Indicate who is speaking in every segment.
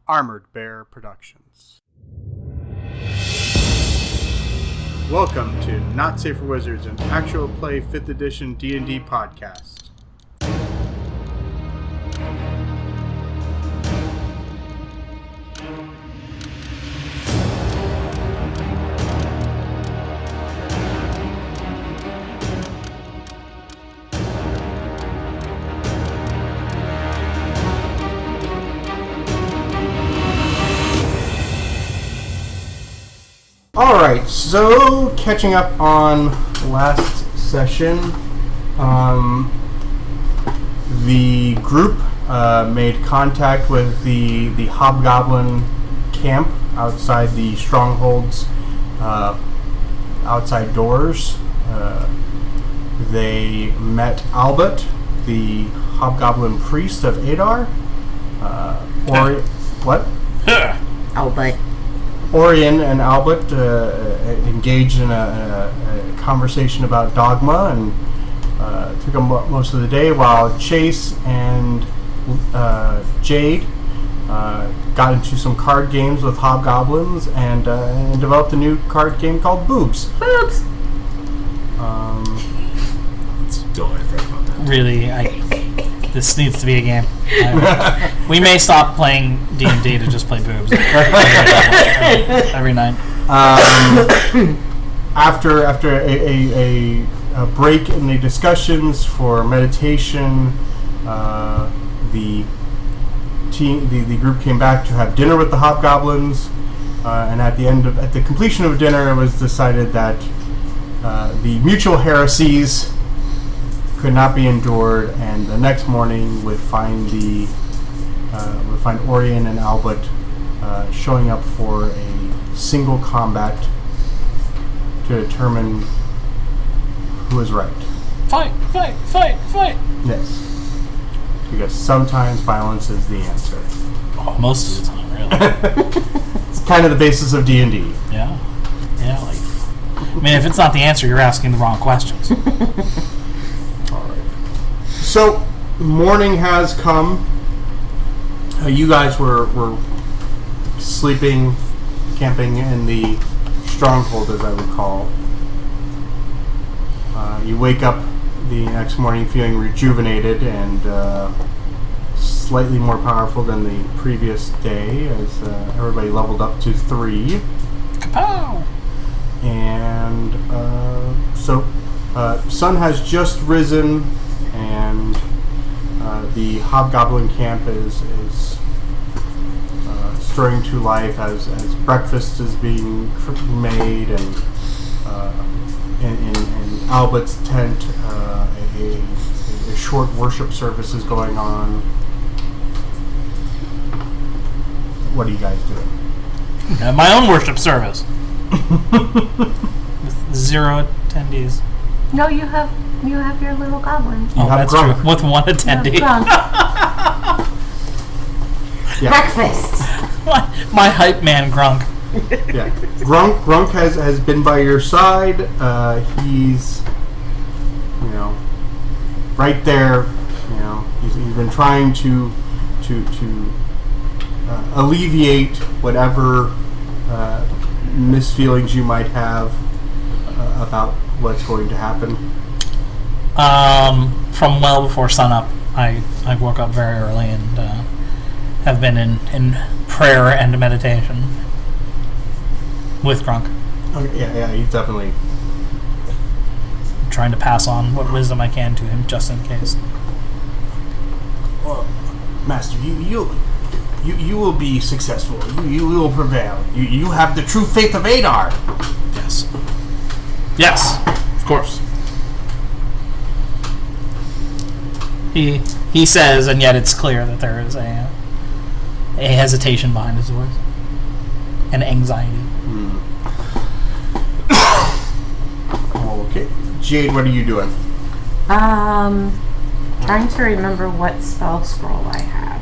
Speaker 1: Armored Bear Productions. Welcome to Not Safe for Wizards, an actual play 5th edition D&D podcast. Alright, so catching up on last session, the group made contact with the Hobgoblin camp outside the stronghold's outside doors. They met Albut, the Hobgoblin priest of Edarr. What?
Speaker 2: Albut.
Speaker 1: Oryon and Albut engaged in a conversation about dogma, and took them most of the day, while Chase and Jade got into some card games with hobgoblins and developed a new card game called Boobs.
Speaker 2: Boobs!
Speaker 3: Don't worry about that.
Speaker 4: Really, this needs to be a game. We may stop playing D&D to just play boobs every night.
Speaker 1: After a break in the discussions for meditation, the group came back to have dinner with the hobgoblins, and at the completion of dinner, it was decided that the mutual heresies could not be endured, and the next morning would find Oryon and Albut showing up for a single combat to determine who is right.
Speaker 4: Fight!
Speaker 1: Yes, because sometimes violence is the answer.
Speaker 4: Oh, most of the time, really.
Speaker 1: It's kind of the basis of D&D.
Speaker 4: Yeah. I mean, if it's not the answer, you're asking the wrong questions.
Speaker 1: So, morning has come. You guys were sleeping, camping in the stronghold, as I recall. You wake up the next morning feeling rejuvenated and slightly more powerful than the previous day, as everybody leveled up to 3.
Speaker 4: Kapow!
Speaker 1: And so, sun has just risen, and the Hobgoblin camp is stirring to life as breakfast is being made, and in Albut's tent a short worship service is going on. What are you guys doing?
Speaker 4: My own worship service. With 0 attendees.
Speaker 2: No, you have your little goblin.
Speaker 4: Oh, that's
Speaker 1: Grunk.
Speaker 4: true. With 1 attendee.
Speaker 1: Yeah.
Speaker 2: Breakfast.
Speaker 4: My hype man, Grunk.
Speaker 1: Yeah, Grunk has been by your side. He's, right there. He's been trying to alleviate whatever misfeelings you might have about what's going to happen.
Speaker 4: From well before sunup, I woke up very early and have been in prayer and meditation with Grunk.
Speaker 1: Yeah, he's definitely
Speaker 4: Trying to pass on what wisdom I can to him, just in case.
Speaker 1: Well, Master, you will be successful. You will prevail. You have the true faith of Edarr.
Speaker 4: Yes, of course. He says, and yet it's clear that there is a hesitation behind his voice, an anxiety.
Speaker 1: Okay, Jade, what are you doing?
Speaker 2: Trying to remember what spell scroll I had.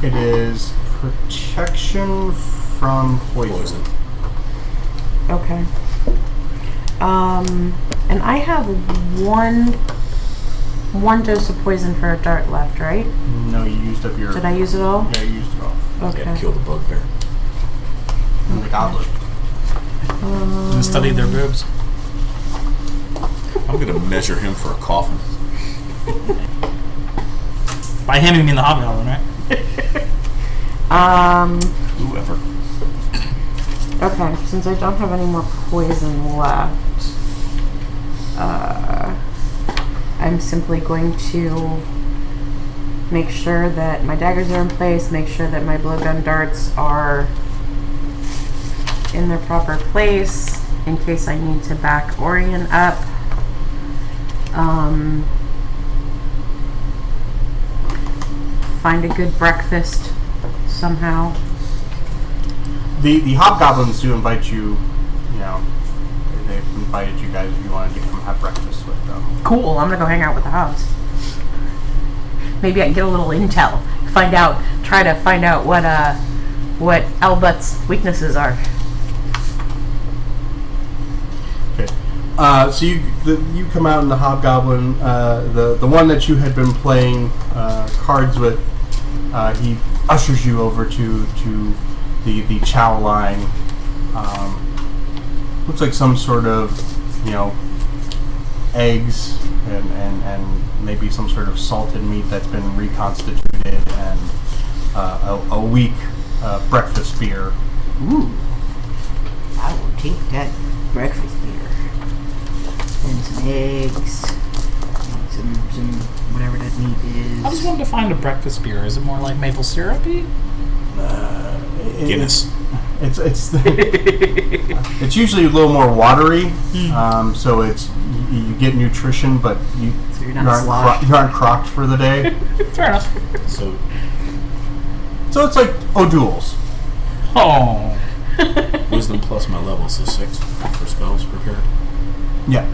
Speaker 1: It is protection from poison.
Speaker 2: Okay. And I have one dose of poison for a dart left, right?
Speaker 1: No, you used up your...
Speaker 2: Did I use it all?
Speaker 1: Yeah, you used it all.
Speaker 2: Okay.
Speaker 3: Yeah, kill the bugbear.
Speaker 1: And the goblet.
Speaker 4: And study their boobs.
Speaker 3: I'm gonna measure him for a coffin.
Speaker 4: By him, you mean the hobgoblin, right?
Speaker 3: Whoever.
Speaker 2: Okay, since I don't have any more poison left, I'm simply going to make sure that my daggers are in place, make sure that my blowgun darts are in their proper place in case I need to back Oryon up. Find a good breakfast somehow.
Speaker 1: The hobgoblins do invite you, they've invited you guys if you want to come have breakfast with them.
Speaker 2: Cool, I'm gonna go hang out with the hobs. Maybe I can get a little intel. Try to find out what Albut's weaknesses are.
Speaker 1: Okay. So you come out in the hobgoblin, the one that you had been playing cards with, he ushers you over to the chow line. Looks like some sort of, eggs and maybe some sort of salted meat that's been reconstituted, and a weak breakfast beer.
Speaker 5: Ooh, I will take that breakfast beer and some eggs and some whatever that meat is.
Speaker 4: I just wanted to find a breakfast beer. Is it more like maple syrupy?
Speaker 3: Guinness.
Speaker 1: It's it's usually a little more watery, so it's you get nutrition, but you
Speaker 5: So you're not sloshed.
Speaker 1: you aren't crocked for the day.
Speaker 4: Fair enough.
Speaker 3: So
Speaker 1: So it's like O'Doul's.
Speaker 4: Oh.
Speaker 3: wisdom plus my level, so 6 for spells prepared.
Speaker 1: Yeah.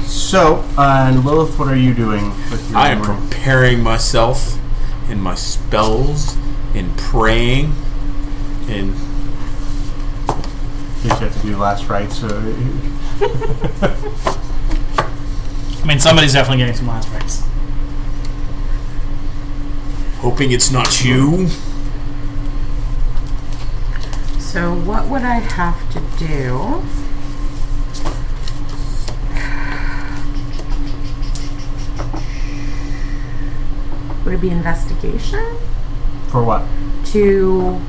Speaker 1: So, and Lilith, what are you doing with your
Speaker 3: I am
Speaker 1: morning?
Speaker 3: preparing myself in my spells, in praying, in
Speaker 1: You have to do last rites. So
Speaker 4: I mean, somebody's definitely getting some last rites.
Speaker 3: hoping it's not you.
Speaker 2: So what would I have to do? Would it be investigation?
Speaker 1: for what?
Speaker 2: To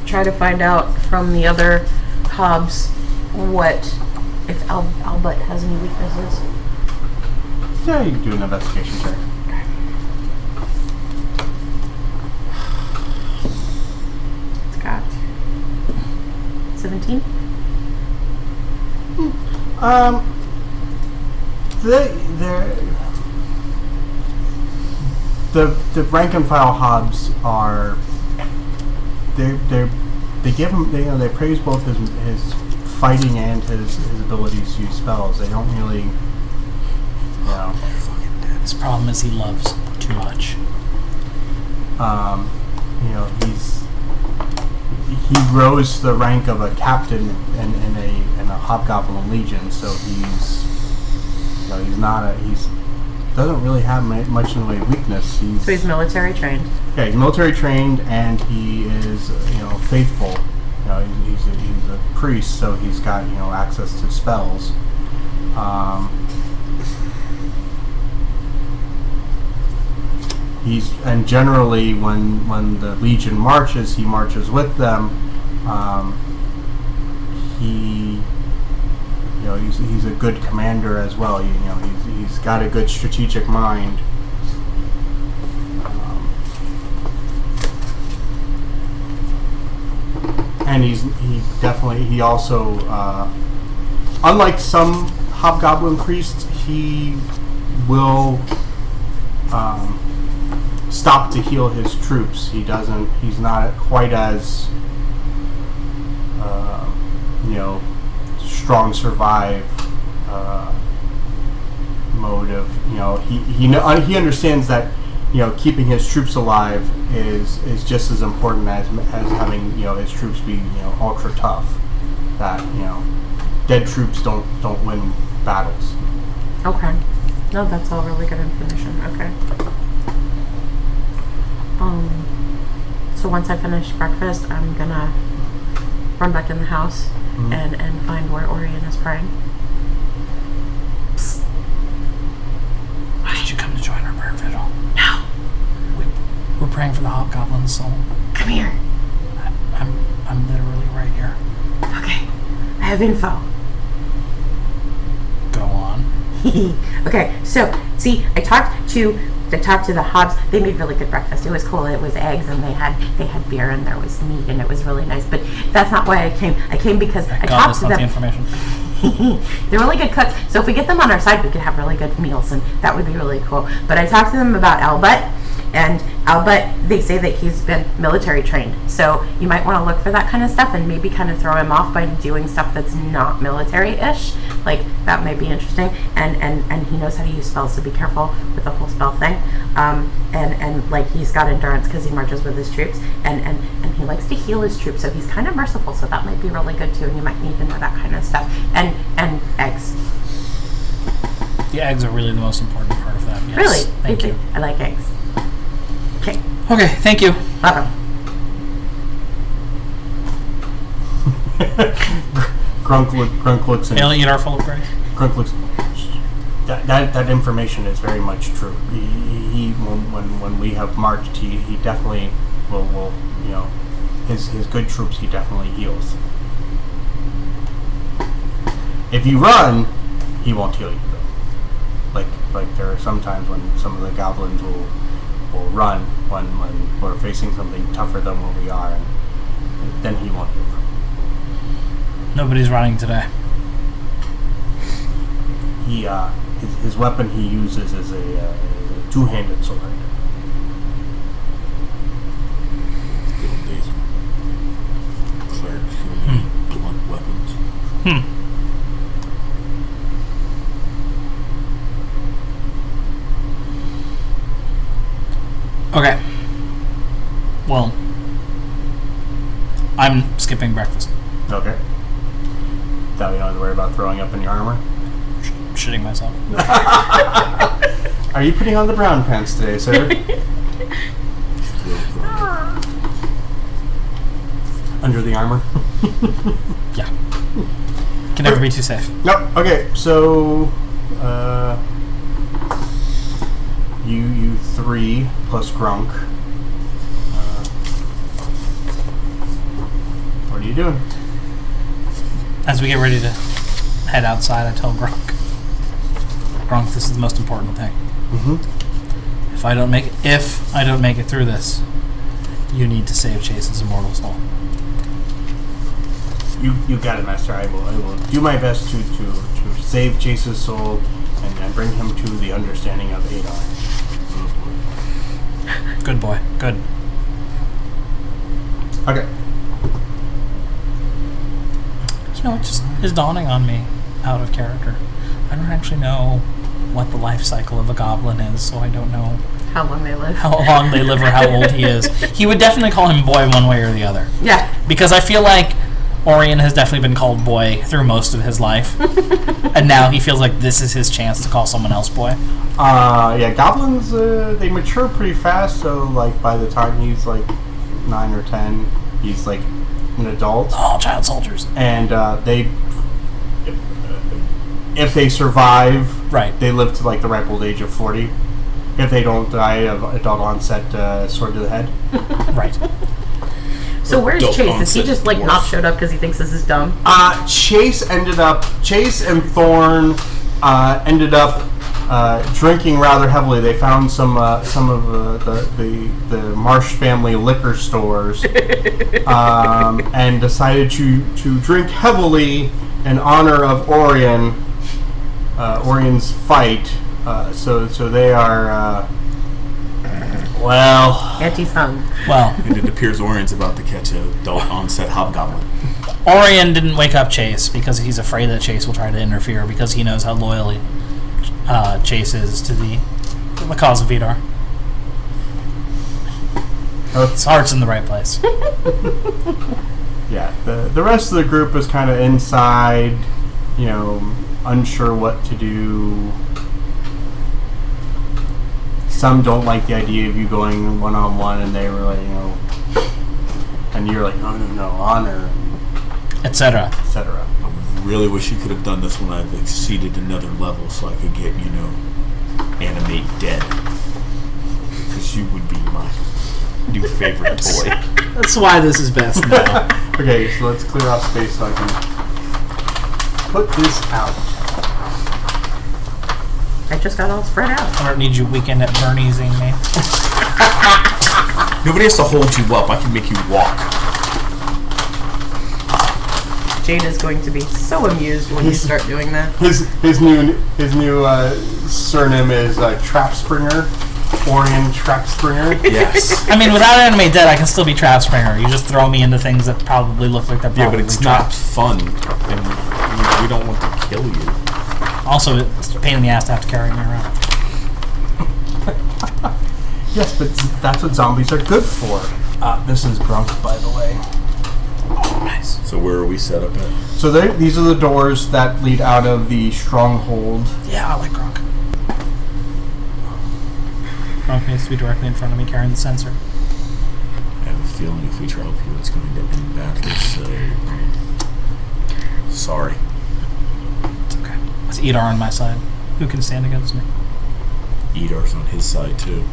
Speaker 2: try to find out from the other hobs if Albut has any weaknesses.
Speaker 1: Yeah, you can do an investigation check.
Speaker 2: It's got 17.
Speaker 1: The rank and file hobs are they give him they praise both his fighting and his abilities to use spells. They don't really
Speaker 4: His problem is he loves too much.
Speaker 1: he rose to the rank of a captain in a hobgoblin legion, so he's doesn't really have much in the way of weakness.
Speaker 2: So he's military trained.
Speaker 1: Yeah, he's military trained, and he is faithful. He's a priest, so he's got access to spells. And generally when the Legion marches, he marches with them. He's a good commander as well. He's got a good strategic mind. And he also unlike some hobgoblin priests, he will stop to heal his troops. He's not quite as strong survive mode of he understands that keeping his troops alive is just as important as having his troops be ultra tough. That dead troops don't win battles.
Speaker 2: Okay. No, that's all really good information. Okay. So once I finish breakfast, I'm gonna run back in the house and find where Oryon is praying. Psst.
Speaker 4: Why did you come to join our prayer vigil?
Speaker 2: No,
Speaker 4: We're praying for the hobgoblin's soul.
Speaker 2: come here.
Speaker 4: I'm literally right here.
Speaker 2: Okay, I have info.
Speaker 4: Go on.
Speaker 2: Okay, so see, I talked to the Hobbs. They made really good breakfast. It was cool. It was eggs, and they had beer, and there was meat, and it was really nice. But that's not why I came. I came because I talked to
Speaker 4: That's not the
Speaker 2: them.
Speaker 4: information.
Speaker 2: They're really good cooks. So if we get them on our side, we could have really good meals, and that would be really cool. But I talked to them about Albut, and Albut, they say that he's been military trained. So you might want to look for that kind of stuff, and maybe kind of throw him off by doing stuff that's not military-ish. Like that might be interesting. And he knows how to use spells, so be careful with the whole spell thing. And like he's got endurance because he marches with his troops, and he likes to heal his troops. So he's kind of merciful. So that might be really good too. And you might need to know that kind of stuff. And eggs.
Speaker 4: The eggs are really the most important part of that. Yes.
Speaker 2: Really?
Speaker 4: Thank you.
Speaker 2: I like eggs. Okay.
Speaker 4: Okay, thank you.
Speaker 2: Welcome.
Speaker 1: Grunk looks and
Speaker 4: Edarr full of grace.
Speaker 1: Grunk looks. That information is very much true. He when we have marched, he definitely will his good troops he definitely heals. If you run, he won't heal you though. Like there are some times when some of the goblins will run when we're facing something tougher than what we are, and then he won't heal them.
Speaker 4: Nobody's running today.
Speaker 1: He his weapon he uses is a two-handed sword.
Speaker 3: Good old days. Clerics shooting blunt weapons.
Speaker 4: Okay. Well, I'm skipping breakfast.
Speaker 1: Okay. That we don't have to worry about throwing up in your armor.
Speaker 4: Shitting myself.
Speaker 1: Are you putting on the brown pants today, sir? Under the armor?
Speaker 4: Yeah. Can never be too safe.
Speaker 1: Nope. Okay, so you three plus Grunk. What are you doing?
Speaker 4: As we get ready to head outside, I tell Grunk, this is the most important thing.
Speaker 1: Mm-hmm.
Speaker 4: If I don't make it through this, you need to save Chase's immortal soul.
Speaker 1: You got it, Master. I will do my best to save Chase's soul and bring him to the understanding of Edarr.
Speaker 4: Good boy. Good.
Speaker 1: Okay.
Speaker 4: You know, it just is dawning on me, out of character. I don't actually know what the life cycle of a goblin is, so I don't know
Speaker 2: How long they live.
Speaker 4: how long they live or how old he is. He would definitely call him boy one way or the other.
Speaker 2: Yeah.
Speaker 4: Because I feel like Oryon has definitely been called boy through most of his life. And now he feels like this is his chance to call someone else boy.
Speaker 1: Yeah, goblins, they mature pretty fast, so, like, by the time he's, like, 9 or 10, he's, like, an adult.
Speaker 4: Oh, child soldiers.
Speaker 1: And, if they survive,
Speaker 4: Right.
Speaker 1: they live to, like, the ripe old age of 40. If they don't die of adult onset sword to the head.
Speaker 4: Right.
Speaker 2: So where's
Speaker 3: Adult
Speaker 2: Chase? Is he
Speaker 3: onset
Speaker 2: just like
Speaker 3: dwarf.
Speaker 2: not showed up because he thinks this is dumb?
Speaker 1: Chase and Thorn ended up drinking rather heavily. They found some of the Marsh family liquor stores and decided to drink heavily in honor of Oryon's fight. So they are
Speaker 2: Auntie's hung.
Speaker 4: Well,
Speaker 3: And it appears Oryon's about to catch a adult onset hobgoblin.
Speaker 4: Oryon didn't wake up Chase because he's afraid that Chase will try to interfere because he knows how loyal Chase is to the cause of Edarr. His heart's in the right place.
Speaker 1: Yeah, the rest of the group is kind of inside, unsure what to do. some don't like the idea of you going one-on-one, and they were like, and you're like, no, honor,
Speaker 4: etc.
Speaker 1: etc.
Speaker 3: I really wish you could have done this when I've exceeded another level so I could get, animate dead. Because you would be my new favorite toy.
Speaker 6: That's why this is best now.
Speaker 1: Okay, so let's clear off space so I can put this out.
Speaker 2: I just got all spread out.
Speaker 4: I don't need you weekend at Bernie's-ing me.
Speaker 3: Nobody has to hold you up. I can make you walk.
Speaker 2: Jade is going to be so amused when you start doing that.
Speaker 1: His new surname is Trap Springer. Oryon Trap Springer.
Speaker 3: Yes.
Speaker 4: I mean, without Anime Dead, I can still be Trap Springer. You just throw me into things that probably look like they're
Speaker 3: Yeah,
Speaker 4: probably
Speaker 3: but it's not fun. And we don't want to kill you.
Speaker 4: Also, it's a pain in the ass to have to carry me around.
Speaker 1: Yes, but that's what zombies are good for. This is Grunk, by the way.
Speaker 4: Oh, nice.
Speaker 3: So where are we set up at?
Speaker 1: So these are the doors that lead out of the stronghold.
Speaker 4: Yeah, I like Gronk. Gronk needs to be directly in front of me carrying the sensor.
Speaker 3: I have a feeling if we try up here, it's going to end badly, so... sorry.
Speaker 4: It's okay. It's Edarr on my side. Who can stand against me?
Speaker 3: Edar's on his side, too.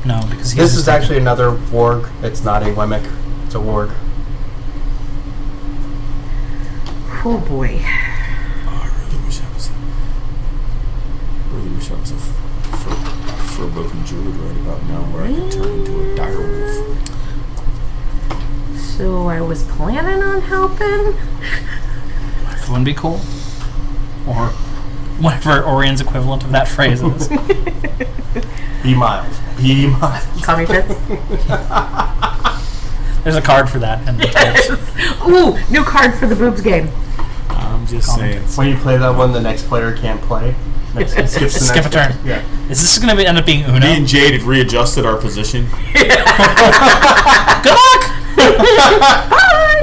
Speaker 4: No, because he's
Speaker 1: This is actually another warg. It's not a Wemmick. It's a warg.
Speaker 2: Oh boy.
Speaker 3: Oh, I really wish I was a fur-broken druid right about now where I could turn into a dire wolf.
Speaker 2: So I was planning on helping.
Speaker 4: It wouldn't be cool. Or whatever Orion's equivalent of that phrase is.
Speaker 1: Be mild. Be mild.
Speaker 2: Call me Fitz.
Speaker 4: There's a card for that. And
Speaker 2: Ooh, new card for the boobs game.
Speaker 3: I'm just saying.
Speaker 1: When you play that one, the next player can't play. It skips the
Speaker 4: skip
Speaker 1: next
Speaker 4: a turn.
Speaker 1: Yeah.
Speaker 4: Is this going to end up being Uno?
Speaker 3: Me and Jade have readjusted our position.
Speaker 4: Good luck!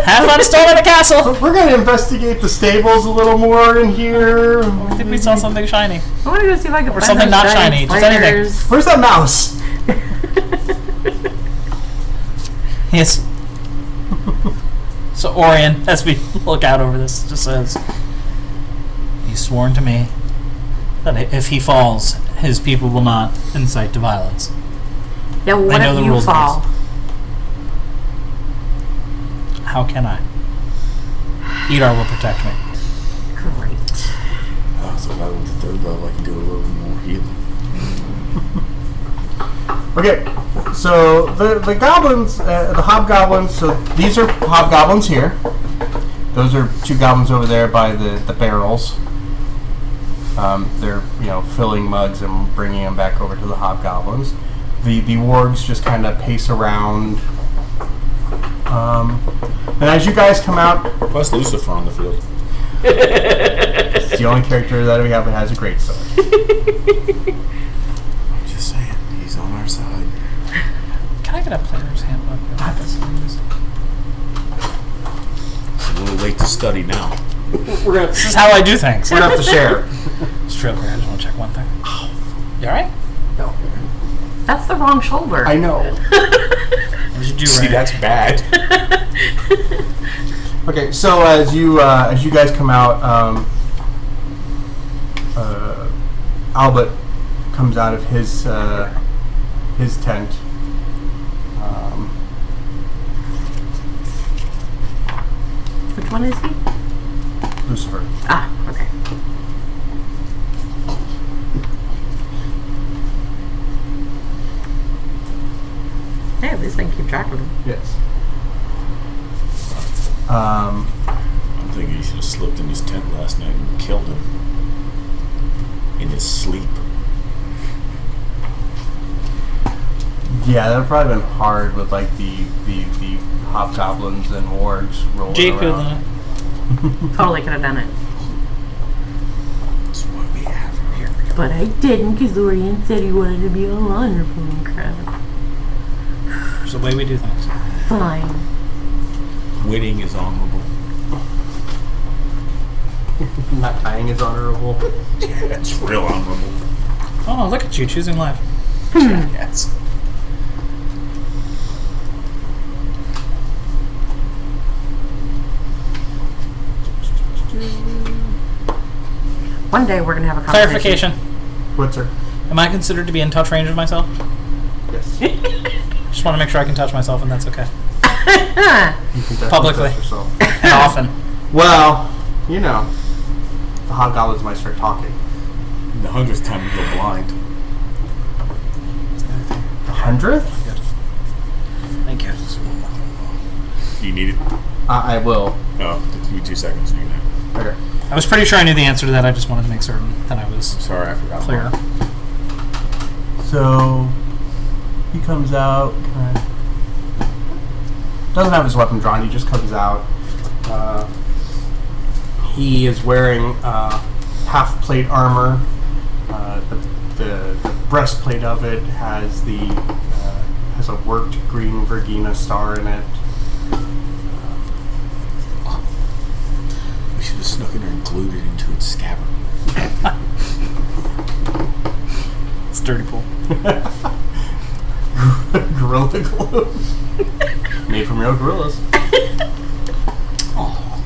Speaker 4: Have fun storming the castle!
Speaker 1: We're going to investigate the stables a little more in here.
Speaker 4: I think we saw something shiny.
Speaker 2: I want to go see if I can find
Speaker 4: something
Speaker 2: those
Speaker 4: not
Speaker 2: giant
Speaker 4: shiny, just anything.
Speaker 2: spiders.
Speaker 1: Where's that mouse?
Speaker 4: Yes. So Oryon, as we look out over this, just says, he's sworn to me that if he falls, his people will not incite to violence.
Speaker 2: Yeah, well, what
Speaker 4: I know
Speaker 2: if
Speaker 4: the
Speaker 2: you
Speaker 4: rules,
Speaker 2: fall?
Speaker 4: How can I? Edarr will protect me.
Speaker 2: Great.
Speaker 3: Oh, so if I went to third level, I can do a little more healing.
Speaker 1: Okay, so the goblins, the hobgoblins, so these are hobgoblins here. Those are two goblins over there by the barrels. They're, filling mugs and bringing them back over to the hobgoblins. The wargs just kind of pace around. And as you guys come out...
Speaker 3: Plus Lucifer on the field.
Speaker 1: It's the only character that we have that has a greatsword.
Speaker 3: I'm just saying, he's on our side.
Speaker 4: Can I get a player's handbook?
Speaker 3: It's a little late to study now.
Speaker 4: This is how I do things.
Speaker 1: We're going to have to share.
Speaker 4: Just real quick, I just want to check one thing. You alright?
Speaker 1: No.
Speaker 2: That's the wrong shoulder.
Speaker 1: I know.
Speaker 4: What did you do
Speaker 3: See,
Speaker 4: right?
Speaker 3: that's bad.
Speaker 1: Okay, so as you guys come out, Albut comes out of his tent.
Speaker 2: Which one is he?
Speaker 1: Lucifer.
Speaker 2: Ah, okay. Hey, at least I can keep track of him.
Speaker 1: Yes.
Speaker 3: I'm thinking he should have slipped in his tent last night and killed him. In his sleep.
Speaker 1: Yeah, that would probably been hard with like the hobgoblins and wargs rolling
Speaker 4: Jade could have
Speaker 1: around.
Speaker 4: done it.
Speaker 2: Totally could have done it.
Speaker 3: That's why we have him here.
Speaker 2: But I didn't because Oryon said he wanted to be all honorable and crap.
Speaker 4: It's the way we do things.
Speaker 2: Fine.
Speaker 3: Winning is honorable.
Speaker 1: Not tying is honorable.
Speaker 3: Yeah, it's real honorable.
Speaker 4: Oh, look at you choosing life.
Speaker 3: Yes.
Speaker 2: One day we're gonna have a conversation.
Speaker 4: Clarification.
Speaker 1: What's her?
Speaker 4: Am I considered to be in touch range of myself?
Speaker 1: Yes.
Speaker 4: Just want to make sure I can touch myself, and that's okay.
Speaker 1: You can definitely
Speaker 4: Publicly.
Speaker 1: touch yourself.
Speaker 4: And often.
Speaker 1: Well, you know, the hobgoblins might start talking.
Speaker 3: The 100th time you go blind.
Speaker 1: The 100th?
Speaker 4: Thank you.
Speaker 3: Do you need it?
Speaker 1: I will.
Speaker 3: Oh, give me 2 seconds. You can
Speaker 1: Okay.
Speaker 4: I was pretty sure I knew the answer to that. I just wanted to make certain that I was
Speaker 3: Sorry, I forgot.
Speaker 4: clear.
Speaker 1: So he comes out. Doesn't have his weapon drawn. He just comes out. He is wearing half plate armor. The breastplate of it has has a worked green Vergina star in it.
Speaker 3: We should have snuck in there and glued it into its scabbard.
Speaker 4: Sturdy pull.
Speaker 1: Gorilla glue. Made from real gorillas.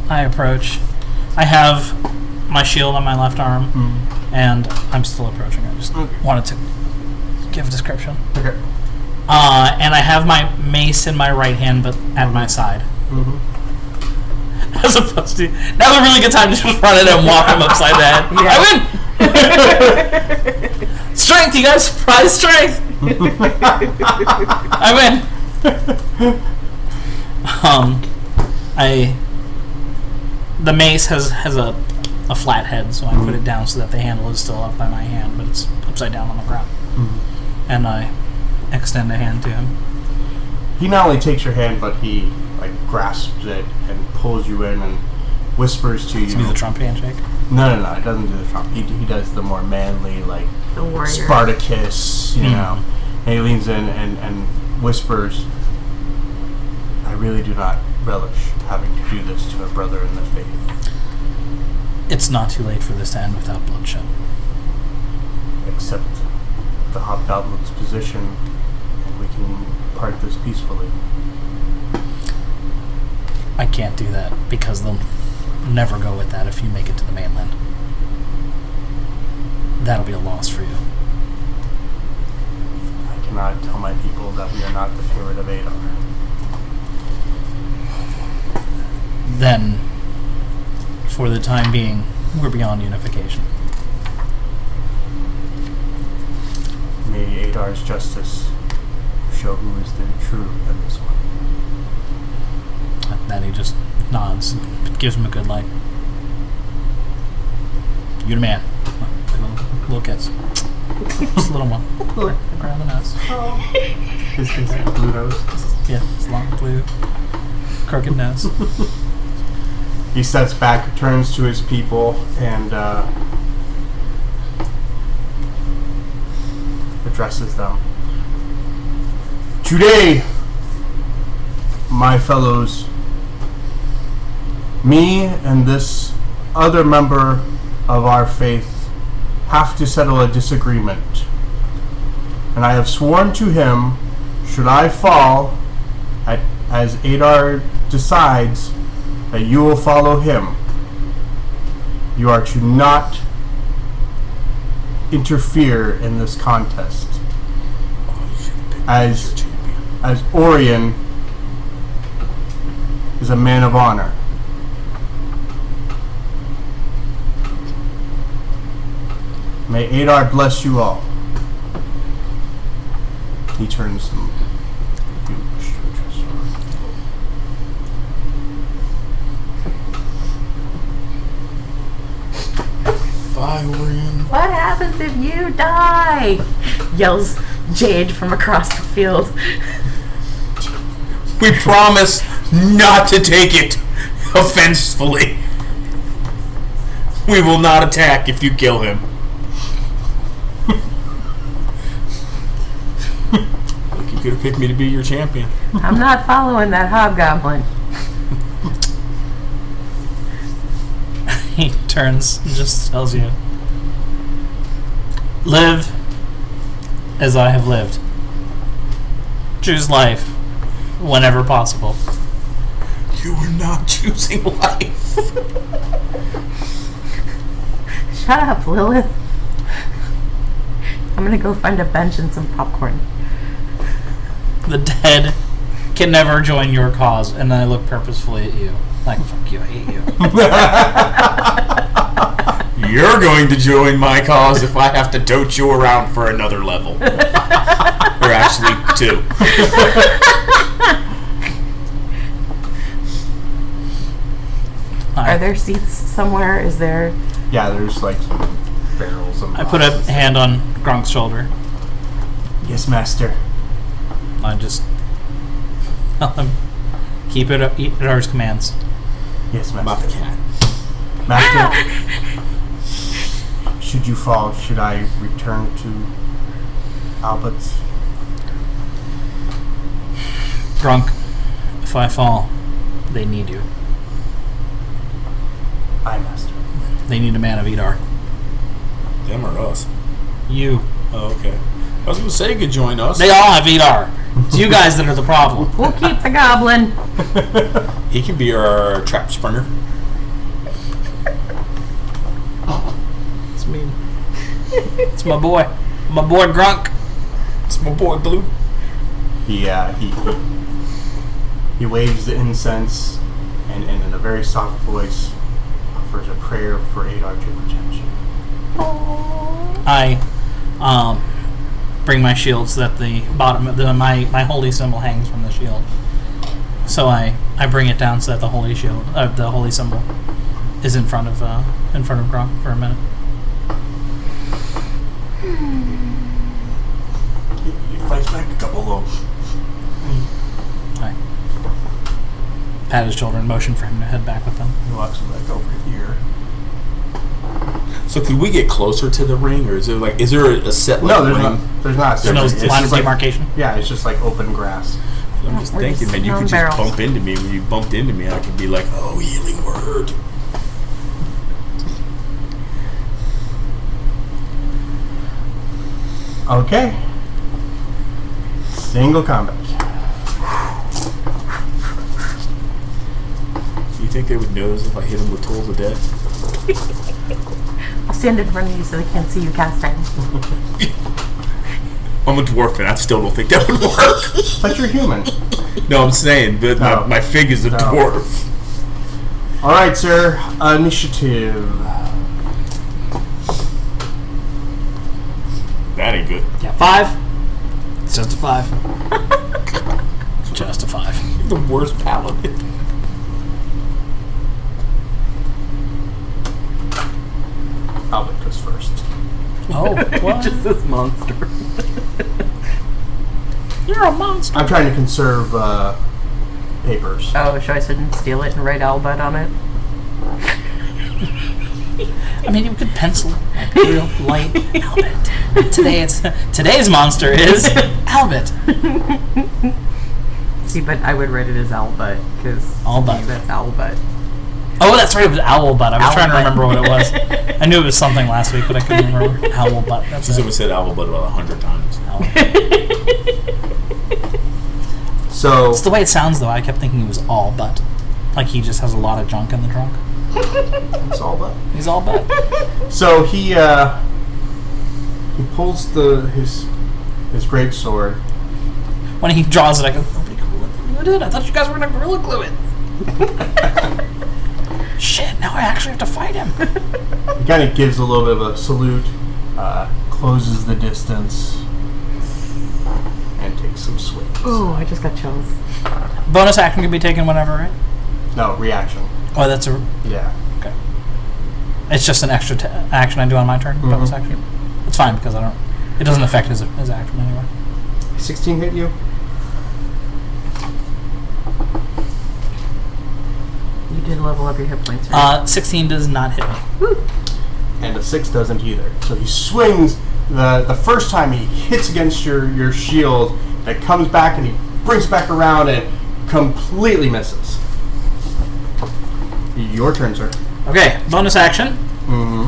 Speaker 4: I approach. I have my shield on my left arm, and I'm still approaching. I just wanted to give a description.
Speaker 1: Okay.
Speaker 4: And I have my mace in my right hand, but at my side.
Speaker 1: Mm-hmm.
Speaker 4: As opposed to... Now's a really good time to just run in and walk him upside the head. I win! Strength, you guys! Prize strength! I win! The mace has a flat head, so I put it down so that the handle is still up by my hand, but it's upside down on the ground. And I extend a hand to him.
Speaker 1: He not only takes your hand, but he grasps it and pulls you in and whispers to you.
Speaker 4: Does he do the Trump handshake?
Speaker 1: No. It doesn't do the Trump. He does the more manly,
Speaker 2: The warrior.
Speaker 1: Spartacus, you know. And he leans in and whispers, "I really do not relish having to do this to a brother in the faith.
Speaker 4: It's not too late for this to end without bloodshed.
Speaker 1: Accept the hobgoblin's position, and we can part this peacefully."
Speaker 4: I can't do that because they'll never go with that if you make it to the mainland. That'll be a loss for you.
Speaker 1: I cannot tell my people that we are not the favorite of Edarr.
Speaker 4: Then, for the time being, we're beyond unification.
Speaker 1: May Adar's justice show who is the true in this one.
Speaker 4: Then he just nods, gives him a good light. You the man. Little kiss. Just a little one. Around the nose.
Speaker 1: His blue nose.
Speaker 4: Yeah, it's long, blue, crooked nose.
Speaker 1: He steps back, turns to his people, and addresses them. Today, my fellows, me and this other member of our faith have to settle a disagreement. And I have sworn to him, should I fall, as Edarr decides, that you will follow him. You are to not interfere in this contest. As Oryon is a man of honor. May Edarr bless you all. He turns them. If you wish to address her.
Speaker 3: Bye, Oryon.
Speaker 2: What happens if you die? Yells Jade from across the field.
Speaker 3: We promise not to take it offensively. We will not attack if you kill him. Look, you could have picked me to be your champion.
Speaker 2: I'm not following that hobgoblin.
Speaker 4: He turns and just tells you, live as I have lived. Choose life whenever possible.
Speaker 3: You are not choosing life.
Speaker 2: Shut up, Lilith. I'm gonna go find a bench and some popcorn.
Speaker 4: The dead can never join your cause. And then I look purposefully at you. Like, fuck you, I hate you.
Speaker 3: You're going to join my cause if I have to tote you around for another level. Or actually, 2.
Speaker 2: Are there seats somewhere? Is there...
Speaker 1: Yeah, there's like some barrels and
Speaker 4: I put a
Speaker 1: boxes.
Speaker 4: hand on Gronk's shoulder.
Speaker 1: Yes, master.
Speaker 4: I just tell him, keep it up, eat at ours commands.
Speaker 1: Yes, master.
Speaker 3: Muff cat.
Speaker 1: Master, should you fall, should I return to Albut?
Speaker 4: Gronk, if I fall, they need you.
Speaker 1: Aye, master.
Speaker 4: They need a man of Edarr.
Speaker 3: Them or us?
Speaker 4: You.
Speaker 3: Oh, okay. I was going to say you could join us.
Speaker 4: They all have Edarr. It's you guys that are the problem.
Speaker 2: We'll keep the goblin.
Speaker 3: He can be our trap springer.
Speaker 4: It's me. It's my boy. My boy Gronk.
Speaker 3: It's my boy Blue.
Speaker 1: He waves the incense and in a very soft voice offers a prayer for Edarr to protect you.
Speaker 4: I bring my shield so that the bottom of my holy symbol hangs from the shield. So I bring it down so that the holy shield, the holy symbol, is in front of Gronk for a minute.
Speaker 1: He fights back a couple low.
Speaker 4: I pat his shoulder and motion for him to head back with them.
Speaker 1: He walks back over here.
Speaker 3: So could we get closer to the ring, or is there a set
Speaker 1: No,
Speaker 3: ring?
Speaker 1: there's not.
Speaker 4: There's no
Speaker 1: It's
Speaker 4: line
Speaker 1: just
Speaker 4: of demarcation.
Speaker 1: Yeah, it's just like open grass.
Speaker 3: I'm just
Speaker 2: We're
Speaker 3: thinking,
Speaker 2: just
Speaker 3: man, you
Speaker 2: on
Speaker 3: could
Speaker 2: barrels.
Speaker 3: just bump into me. When you bumped into me, I could be like, oh, healing word.
Speaker 1: Okay. Single combat.
Speaker 3: Do you think they would notice if I hit them with Tools of Death?
Speaker 2: I'll stand in front of you so they can't see you casting.
Speaker 3: I'm a dwarf, and I still don't think that would work.
Speaker 1: But you're human.
Speaker 3: No, I'm saying, but
Speaker 1: No.
Speaker 3: my fig is a
Speaker 1: No.
Speaker 3: dwarf.
Speaker 1: All right, sir. Initiative.
Speaker 3: That ain't good.
Speaker 4: Yeah, 5. It's just a 5. It's just a 5.
Speaker 3: The worst paladin.
Speaker 1: Albut goes first.
Speaker 4: Oh, what?
Speaker 2: Just this monster.
Speaker 4: You're a monster.
Speaker 1: I'm trying to conserve papers.
Speaker 2: Oh, so I shouldn't steal it and write Albut on it?
Speaker 4: I mean, you could pencil like real light Albert. Today's monster is Albert.
Speaker 2: See, but I would write it as Albut, because
Speaker 4: Albut.
Speaker 2: that's Albut.
Speaker 4: Oh, that's right. It was Owlbutt. I was trying to
Speaker 2: Owlbutt.
Speaker 4: remember what it was. I knew it was something last week, but I couldn't remember. Owlbutt. That's
Speaker 3: Since
Speaker 4: it.
Speaker 3: we said Albut about 100 times.
Speaker 1: So
Speaker 4: It's the way it sounds, though. I kept thinking he was all butt. Like he just has a lot of junk in the trunk.
Speaker 1: it's Albut.
Speaker 4: He's all butt.
Speaker 1: So he pulls his great sword.
Speaker 4: When he draws it, I go, nobody gorilla glue it. I thought you guys were going to gorilla glue it. Shit, now I actually have to fight him.
Speaker 1: He kind of gives a little bit of a salute, closes the distance, and takes some swings.
Speaker 2: Oh, I just got chills.
Speaker 4: Bonus action can be taken whenever, right?
Speaker 1: No, reaction.
Speaker 4: Oh, that's a...
Speaker 1: Yeah.
Speaker 4: Okay. It's just an extra action I do on my turn, bonus action. It's fine because I don't... It doesn't affect his action anyway.
Speaker 1: 16 hit you?
Speaker 2: You did level up your hit points, right?
Speaker 4: 16 does not hit me.
Speaker 1: And a 6 doesn't either. So he swings. The first time he hits against your shield, and it comes back and he brings it back around and completely misses. Your turn, sir.
Speaker 4: Okay, bonus action.
Speaker 1: Mm-hmm.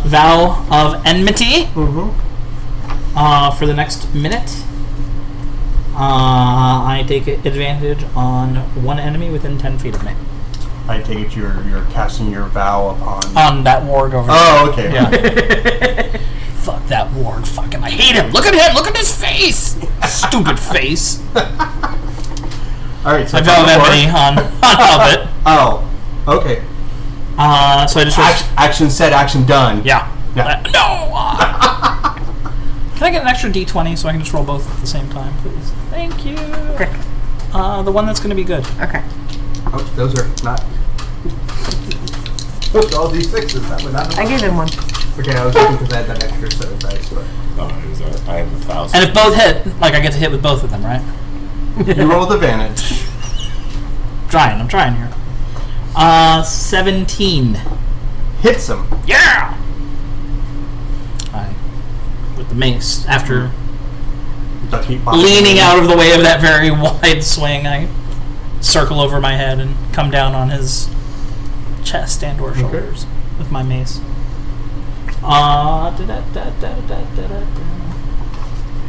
Speaker 4: Vow of Enmity.
Speaker 1: Mm-hmm.
Speaker 4: For the next minute, I take advantage on one enemy within 10 feet of me.
Speaker 1: I take it you're casting your vow upon...
Speaker 4: On that warg over there.
Speaker 1: Oh, okay.
Speaker 4: Yeah. Fuck that warg. Fucking, I hate him. Look at him. Look at his face. Stupid face.
Speaker 1: All right, so
Speaker 4: I vow enmity on Albut.
Speaker 1: Oh, okay.
Speaker 4: So I just...
Speaker 1: Action said, action done.
Speaker 4: Yeah.
Speaker 1: Yeah.
Speaker 4: No! Can I get an extra d20 so I can just roll both at the same time, please? Thank you.
Speaker 2: Pick.
Speaker 4: The one that's going to be good.
Speaker 2: Okay.
Speaker 1: Oh, those are not... Those are all D6s. That would not have...
Speaker 2: I gave him one.
Speaker 1: Okay, I was looking because I had that extra set of dice, but...
Speaker 3: I have 1,000.
Speaker 4: And if both hit, like I get to hit with both of them, right?
Speaker 1: You roll with advantage.
Speaker 4: I'm trying here. 17.
Speaker 1: Hits him.
Speaker 4: Yeah! With the mace, after leaning out of the way of that very wide swing, I circle over my head and come down on his chest and or shoulders with my mace.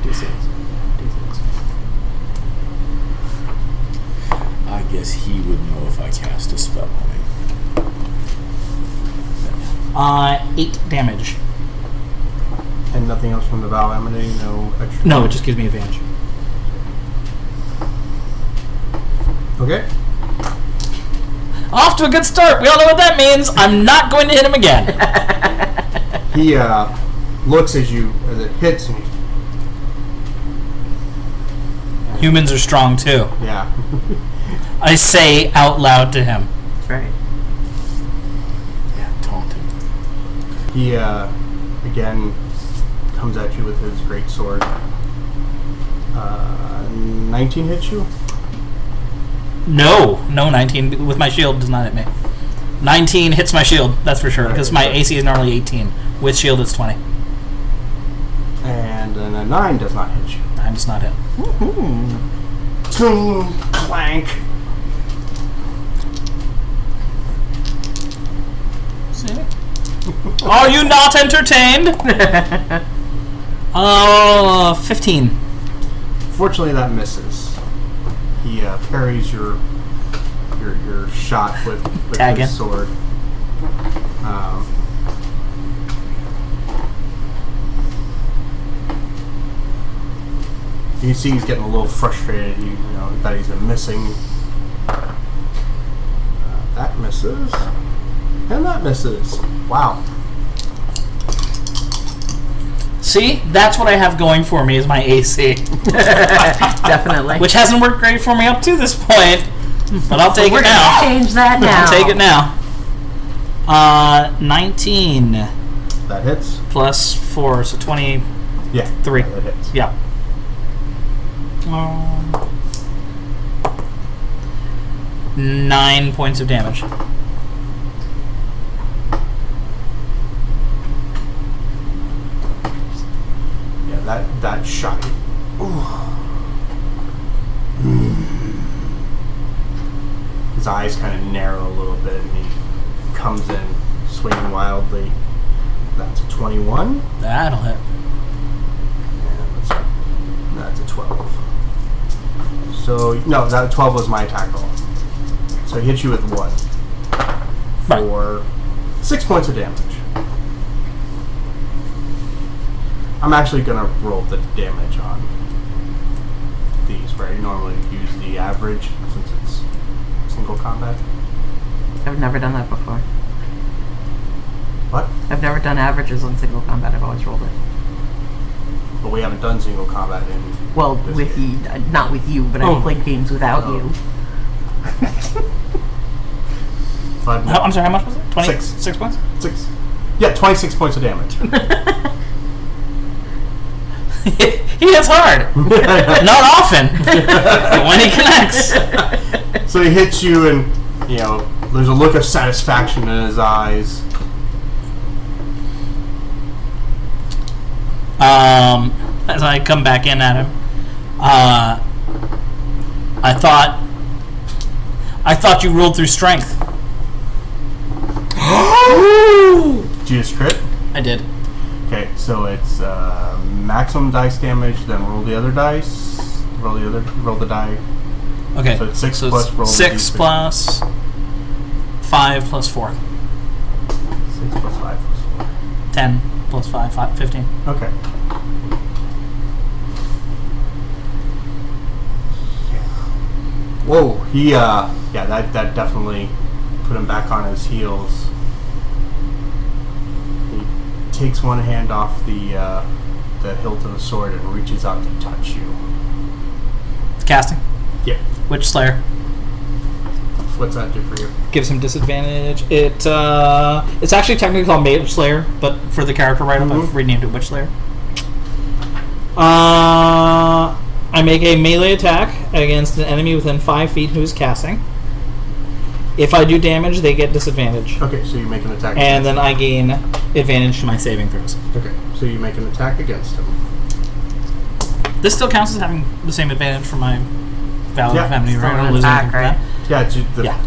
Speaker 4: D6.
Speaker 3: I guess he would know if I cast a spell on him.
Speaker 4: 8 damage.
Speaker 1: And nothing else from the vow emanating? No extra?
Speaker 4: No, it just gives me advantage.
Speaker 1: Okay.
Speaker 4: Off to a good start. We all know what that means. I'm not going to hit him again.
Speaker 1: He looks as it hits, and
Speaker 4: Humans are strong too.
Speaker 1: yeah.
Speaker 4: I say out loud to him.
Speaker 2: That's right.
Speaker 3: Yeah, taunting.
Speaker 1: He again comes at you with his great sword. 19 hits you?
Speaker 4: No, 19 with my shield does not hit me. 19 hits my shield, that's for sure, because my AC is normally 18. With shield, it's 20.
Speaker 1: And then a 9 does not hit you.
Speaker 4: 9 does not hit.
Speaker 1: Toom, clank.
Speaker 4: See? Are you not entertained? 15.
Speaker 1: Fortunately, that misses. He parries your shot with
Speaker 4: Tagging.
Speaker 1: his sword. You can see he's getting a little frustrated. That he's been missing. That misses, and that misses. Wow.
Speaker 4: See? That's what I have going for me is my AC.
Speaker 2: Definitely.
Speaker 4: Which hasn't worked great for me up to this point. But I'll take it now.
Speaker 2: Change that now.
Speaker 4: I'll take it now. 19
Speaker 1: That hits.
Speaker 4: plus 4, so 20.
Speaker 1: Yeah.
Speaker 4: 3.
Speaker 1: That hits.
Speaker 4: Yeah. 9 points of damage.
Speaker 1: Yeah, that shot. His eyes kind of narrow a little bit, and he comes in swinging wildly. That's a 21.
Speaker 4: That'll hit.
Speaker 1: And that's a 12. So, no, that 12 was my attack roll. So he hits you with 1 for 6 points of damage. I'm actually going to roll the damage on these, where I normally use the average since it's single combat.
Speaker 2: I've never done that before.
Speaker 1: What?
Speaker 2: I've never done averages on single combat. I've always rolled it.
Speaker 1: But we haven't done single combat in...
Speaker 2: Well,
Speaker 1: this
Speaker 2: with
Speaker 1: game.
Speaker 2: you, not with you, but
Speaker 1: Oh.
Speaker 2: I've played games without
Speaker 1: Oh.
Speaker 2: you.
Speaker 1: But no,
Speaker 4: I'm sorry, how much was it? 20?
Speaker 1: 6.
Speaker 4: 6 points?
Speaker 1: 6. Yeah, 26 points of damage.
Speaker 4: He hits hard. Not often. But when he connects.
Speaker 1: So he hits you, and, there's a look of satisfaction in his eyes.
Speaker 4: As I come back in at him, I thought you rolled through strength.
Speaker 1: Did you just crit?
Speaker 4: I did.
Speaker 1: Okay, so it's maximum dice damage, then roll the other dice. Roll the die.
Speaker 4: Okay.
Speaker 1: So it's 6
Speaker 4: so
Speaker 1: plus
Speaker 4: it's
Speaker 1: roll the
Speaker 4: 6
Speaker 1: d6.
Speaker 4: plus 5 plus 4.
Speaker 1: 6 plus 5 plus 4.
Speaker 4: 10 plus 5, 15.
Speaker 1: Okay. Whoa, he that definitely put him back on his heels. He takes one hand off the hilt of the sword and reaches out to touch you.
Speaker 4: Casting.
Speaker 1: Yeah.
Speaker 4: Witch Slayer.
Speaker 1: What's that do for you?
Speaker 4: Gives him disadvantage. It's actually technically called Mage Slayer, but for the character write-up, I've renamed it Witch Slayer. I make a melee attack against an enemy within 5 feet who is casting. If I do damage, they get disadvantage.
Speaker 1: Okay, so you make an attack.
Speaker 4: And then I gain advantage to my saving throws.
Speaker 1: Okay, so you make an attack against him.
Speaker 4: This still counts as having the same advantage for my Valor of Enemy, right? I don't lose
Speaker 2: attack,
Speaker 4: anything from
Speaker 2: right?
Speaker 1: Yeah, it's
Speaker 4: that. Yeah.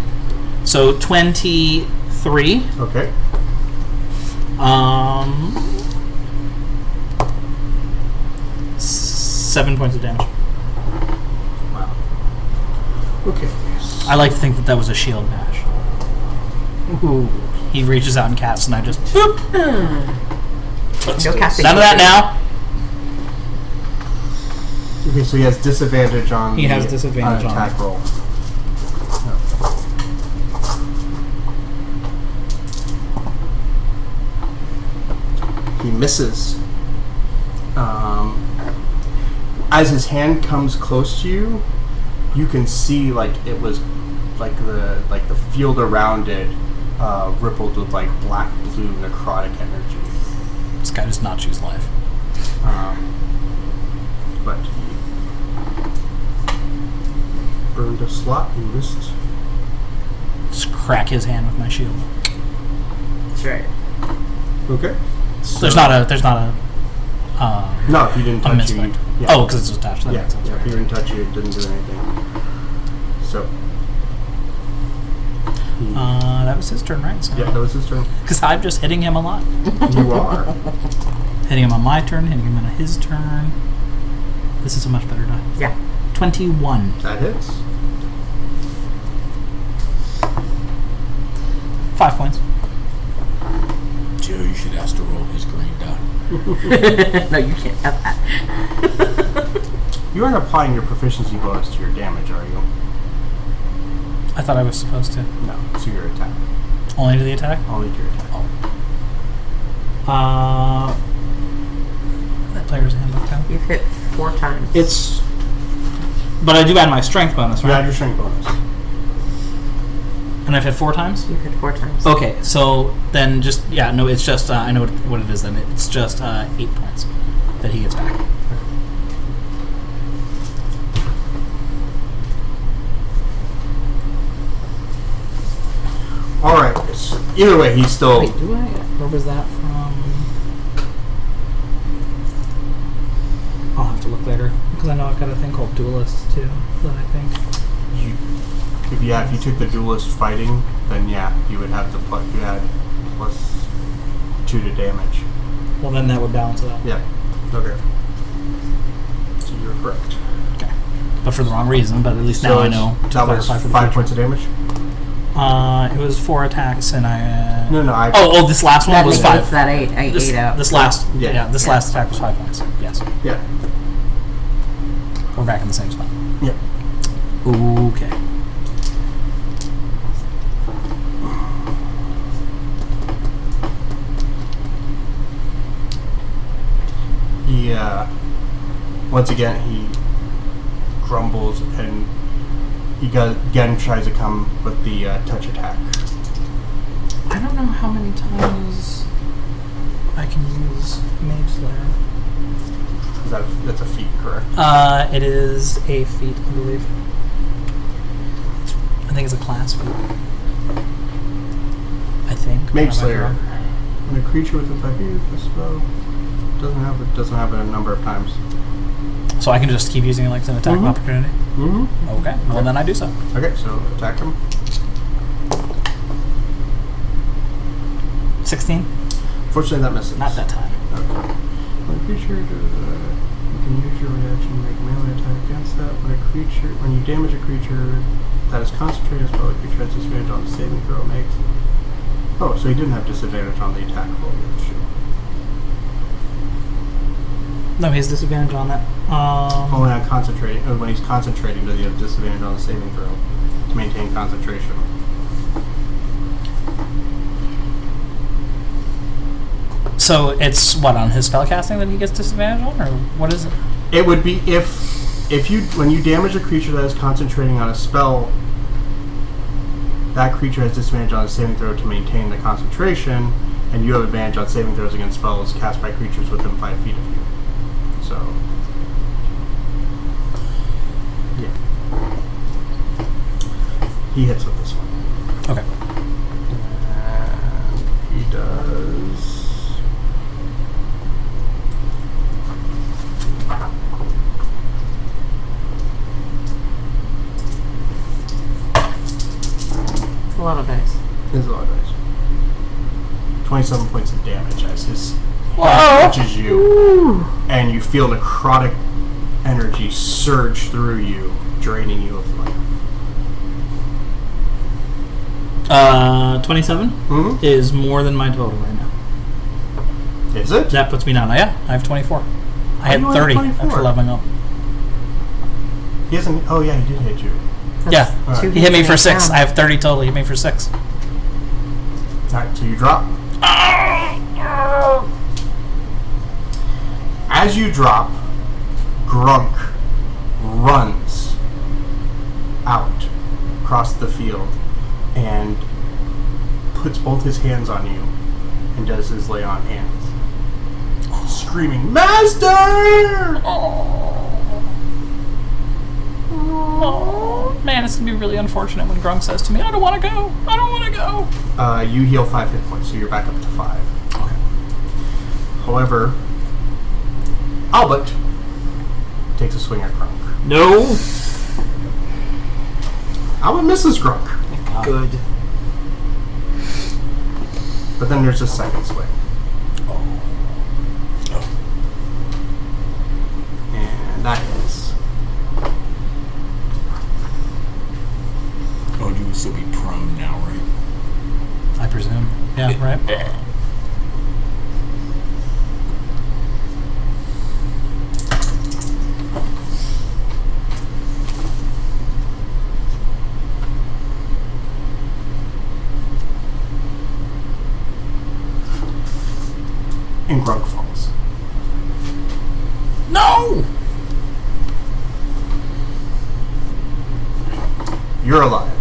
Speaker 4: So 23.
Speaker 1: Okay.
Speaker 4: 7 points of damage.
Speaker 1: Wow. Okay.
Speaker 4: I like to think that was a shield bash. Ooh. He reaches out and casts, and I just boop.
Speaker 2: Go cast
Speaker 4: None of that now.
Speaker 1: Okay, so he has disadvantage on
Speaker 4: He has disadvantage on
Speaker 1: attack
Speaker 4: it.
Speaker 1: roll. He misses. As his hand comes close to you, you can see it was the field around it rippled with black blue necrotic energy.
Speaker 4: This guy does not choose life.
Speaker 1: But he burned a slot and missed.
Speaker 4: Just crack his hand with my shield.
Speaker 2: That's right.
Speaker 1: Okay. So
Speaker 4: There's not a.
Speaker 1: No, if you didn't touch you.
Speaker 4: misclick.
Speaker 1: Yeah.
Speaker 4: Oh, because it's attached. That
Speaker 1: Yeah,
Speaker 4: makes sense.
Speaker 1: if you didn't touch you, it didn't do anything. So.
Speaker 4: That was his turn, right? So,
Speaker 1: Yeah, that was his turn.
Speaker 4: because I'm just hitting him a lot.
Speaker 1: You are.
Speaker 4: Hitting him on my turn, hitting him on his turn. This is a much better die.
Speaker 2: Yeah.
Speaker 4: 21.
Speaker 1: That hits.
Speaker 4: 5 points.
Speaker 3: Joe, you should ask to roll his green die.
Speaker 2: No, you can't have that.
Speaker 1: You aren't applying your proficiency bonus to your damage, are you?
Speaker 4: I thought I was supposed to.
Speaker 1: No, to your attack.
Speaker 4: Only to the attack?
Speaker 1: Only to your attack.
Speaker 4: That player's handbook down.
Speaker 2: You've hit 4 times.
Speaker 4: It's. But I do add my strength bonus,
Speaker 1: You
Speaker 4: right?
Speaker 1: add your strength bonus.
Speaker 4: And I've hit 4 times?
Speaker 2: You've hit 4 times.
Speaker 4: Okay, so then just. Yeah, no, it's just. I know what it is then. It's just 8 points that he gets back.
Speaker 1: Alright, so either way, he's still.
Speaker 4: Wait, do I? Where was that from? I'll have to look later. Because I know I've got a thing called Duelist too, that I think.
Speaker 1: If you took the duelist fighting, then yeah, you would have you had plus 2 to damage.
Speaker 4: Well, then that would balance it out.
Speaker 1: Yeah. Okay. So you're correct.
Speaker 4: Okay. But for the wrong reason, but at least now I know to
Speaker 1: that was
Speaker 4: clarify for the
Speaker 1: 5
Speaker 4: future.
Speaker 1: points of damage?
Speaker 4: It was 4 attacks and I...
Speaker 1: No, I.
Speaker 4: Oh, this last one
Speaker 2: That
Speaker 4: was
Speaker 2: negates
Speaker 4: 5.
Speaker 2: that 8. I
Speaker 4: This,
Speaker 2: 8 out.
Speaker 4: this last...
Speaker 1: Yeah.
Speaker 4: This last attack was 5 points. Yes.
Speaker 1: Yeah.
Speaker 4: We're back in the same spot.
Speaker 1: Yeah.
Speaker 4: Okay.
Speaker 1: He, once again, he grumbles and he again tries to come with the touch attack.
Speaker 4: I don't know how many times I can use Mage Slayer.
Speaker 1: That's a feat, correct?
Speaker 4: It is a feat, I believe. I think it's a class feat. I think.
Speaker 1: Mage
Speaker 4: I might be
Speaker 1: Slayer.
Speaker 4: wrong.
Speaker 1: When a creature within 5 feet of a spell doesn't have it a number of times.
Speaker 4: So I can just keep using it like an attack of opportunity?
Speaker 1: Mm-hmm.
Speaker 4: Okay. Well, then I do so.
Speaker 1: Okay, so attack him.
Speaker 4: 16?
Speaker 1: Fortunately, that misses.
Speaker 4: Not that time.
Speaker 1: Okay. When a creature you can use your reaction to make a melee attack against that. When you damage a creature that is concentrated spell, the creature has disadvantage on the saving throw it makes. Oh, so he didn't have disadvantage on the attack roll. Shoot.
Speaker 4: No, he has disadvantage on that.
Speaker 1: Only on concentrating. When he's concentrating, does he have disadvantage on the saving throw to maintain concentration?
Speaker 4: So it's what, on his spellcasting that he gets disadvantage on, or what is it?
Speaker 1: It would be if you when you damage a creature that is concentrating on a spell, that creature has disadvantage on a saving throw to maintain the concentration, and you have advantage on saving throws against spells cast by creatures within 5 feet of you. So, yeah, he hits with this one.
Speaker 4: Okay.
Speaker 1: And he does.
Speaker 2: A lot of dice.
Speaker 1: There's a lot of dice. 27 points of damage as his
Speaker 4: Whoa!
Speaker 1: hand touches you, and you feel necrotic energy surge through you, draining you of life.
Speaker 4: 27
Speaker 1: Mm-hmm.
Speaker 4: is more than my total right now.
Speaker 1: Is it?
Speaker 4: That puts me down. Yeah, I have 24. I had
Speaker 1: you only
Speaker 4: 30
Speaker 1: have 24?
Speaker 4: after leveling up.
Speaker 1: He hasn't. Oh yeah, he did hit you.
Speaker 4: Yeah,
Speaker 1: Alright.
Speaker 2: two
Speaker 4: he hit me for
Speaker 2: hits
Speaker 4: 6.
Speaker 2: down.
Speaker 4: I have 30 total. He hit me for 6.
Speaker 1: Alright, so you drop. As you drop, Grunk runs out across the field and puts both his hands on you and does his lay on hands, screaming, "Master!"
Speaker 4: Oh, man, it's going to be really unfortunate when Grunk says to me, I don't want to go. I don't want to go.
Speaker 1: You heal 5 hit points, so you're back up to 5.
Speaker 4: Okay.
Speaker 1: However, Albut takes a swing at Grunk.
Speaker 6: No.
Speaker 1: Albut misses Grunk,
Speaker 6: Good.
Speaker 1: but then there's a second swing. And that is.
Speaker 3: Oh, you would still be prone now, right?
Speaker 4: I presume. Yeah, right?
Speaker 1: And Grunk falls.
Speaker 4: No!
Speaker 1: You're alive.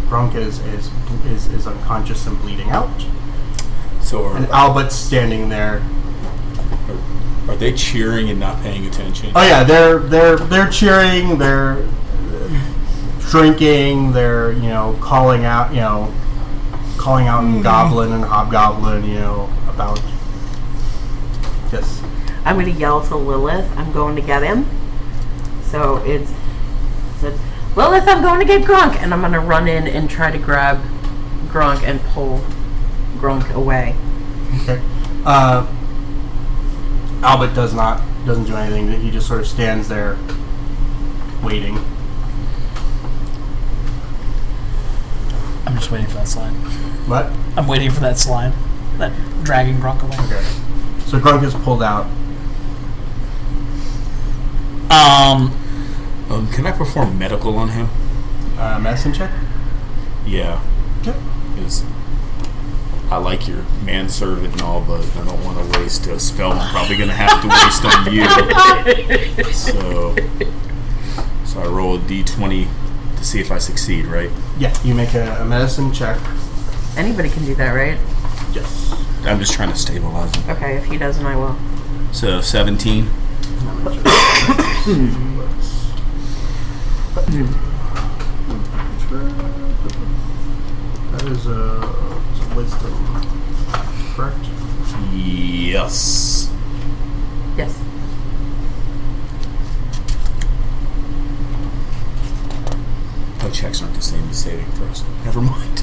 Speaker 1: Grunk is unconscious and bleeding out.
Speaker 3: So
Speaker 1: And Albut's standing there.
Speaker 3: are they cheering and not paying attention?
Speaker 1: Oh yeah, they're cheering, they're drinking, they're calling out, in Goblin and Hobgoblin, about. Yes.
Speaker 2: I'm going to yell to Lilith, I'm going to get him. So it's Lilith, I'm going to get Grunk, and I'm going to run in and try to grab Grunk and pull Grunk away.
Speaker 1: Okay. Albut doesn't do anything. He just sort of stands there, waiting.
Speaker 4: I'm just waiting for that slide.
Speaker 1: What?
Speaker 4: I'm waiting for that slide. That dragging Grunk away.
Speaker 1: Okay. So Grunk is pulled out.
Speaker 3: Can I perform medical on him?
Speaker 1: Medicine check.
Speaker 3: Yeah.
Speaker 1: Yep.
Speaker 3: Because I like your manservant and all, but I don't want to waste a spell I'm probably going to have to waste on you. So I roll a d20 to see if I succeed, right?
Speaker 1: Yeah. You make a medicine check.
Speaker 2: Anybody can do that, right?
Speaker 1: Yes.
Speaker 3: I'm just trying to stabilize him.
Speaker 2: Okay, if he doesn't, I will.
Speaker 3: So 17.
Speaker 1: That is a wisdom, correct?
Speaker 3: Yes.
Speaker 2: Yes.
Speaker 3: Oh, checks aren't the same as saving throws. Never mind.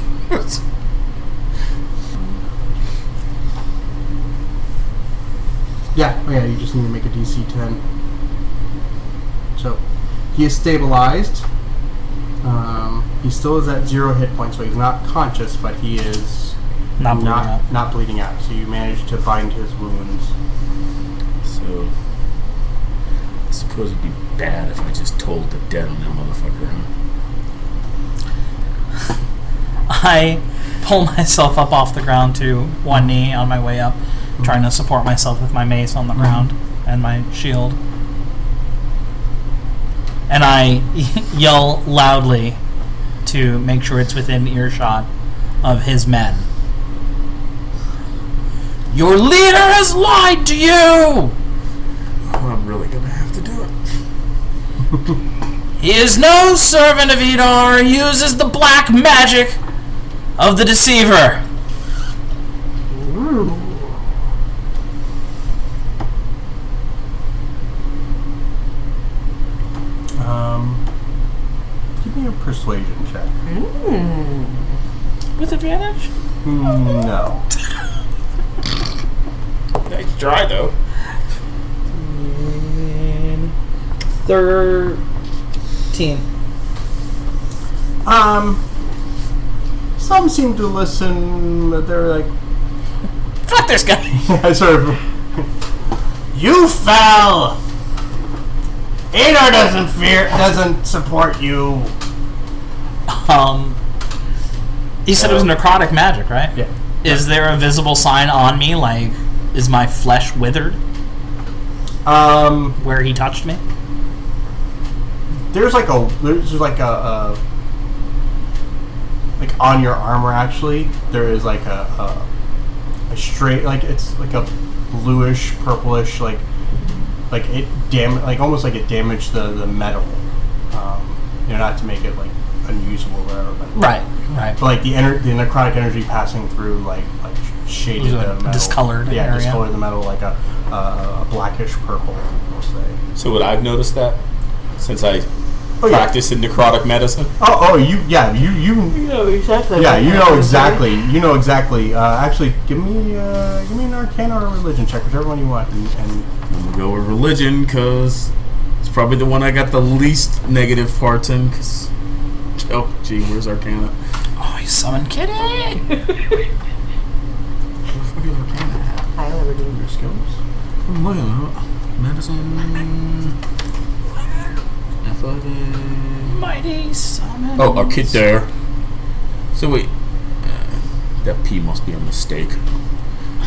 Speaker 1: Yeah, oh yeah, you just need to make a DC 10. So, he is stabilized. He still is at 0 hit points, so he's not conscious, but he is not bleeding out. So you managed to bind his wounds.
Speaker 3: So, I suppose it'd be bad if I just told the dead on that motherfucker, huh?
Speaker 4: I pull myself up off the ground to one knee on my way up, trying to support myself with my mace on the ground and my shield. And I yell loudly to make sure it's within earshot of his men. Your leader has lied to you!
Speaker 3: Oh, I'm really gonna have to do it.
Speaker 4: He is no servant of Edarr. He uses the black magic of the deceiver.
Speaker 1: Give me a persuasion check.
Speaker 4: With advantage?
Speaker 1: No.
Speaker 3: Nice try, though.
Speaker 4: 13.
Speaker 1: Some seem to listen, but they're like,
Speaker 4: Fuck this guy.
Speaker 1: sort of, you fell! Edarr doesn't support you.
Speaker 4: You said it was necrotic magic, right?
Speaker 1: Yeah.
Speaker 4: Is there a visible sign on me, like, is my flesh withered where he touched me?
Speaker 1: There's like a like on your armor actually. There is like a straight, like it's like a bluish, purplish, like it almost like it damaged the metal. Not to make it like unusable or whatever. But,
Speaker 4: Right.
Speaker 1: But like the necrotic energy passing through like shaded the metal.
Speaker 4: Discolored area.
Speaker 1: Discolored the metal like a blackish purple, we'll say.
Speaker 3: So would I've noticed that since I practice in necrotic medicine?
Speaker 1: You
Speaker 5: know exactly.
Speaker 1: Yeah, you know exactly. Actually, give me an Arcana or a Religion check, whichever one you want. And
Speaker 3: I'm gonna go with religion because it's probably the one I got the least negative parts in. Cause where's Arcana?
Speaker 4: Oh, you summoned Kitty!
Speaker 3: Where the fuck is Arcana at?
Speaker 5: I never do.
Speaker 1: your skills.
Speaker 3: I'm looking at medicine. Athletic.
Speaker 4: Mighty summon.
Speaker 3: Oh, our kid there. So wait, that P must be a mistake.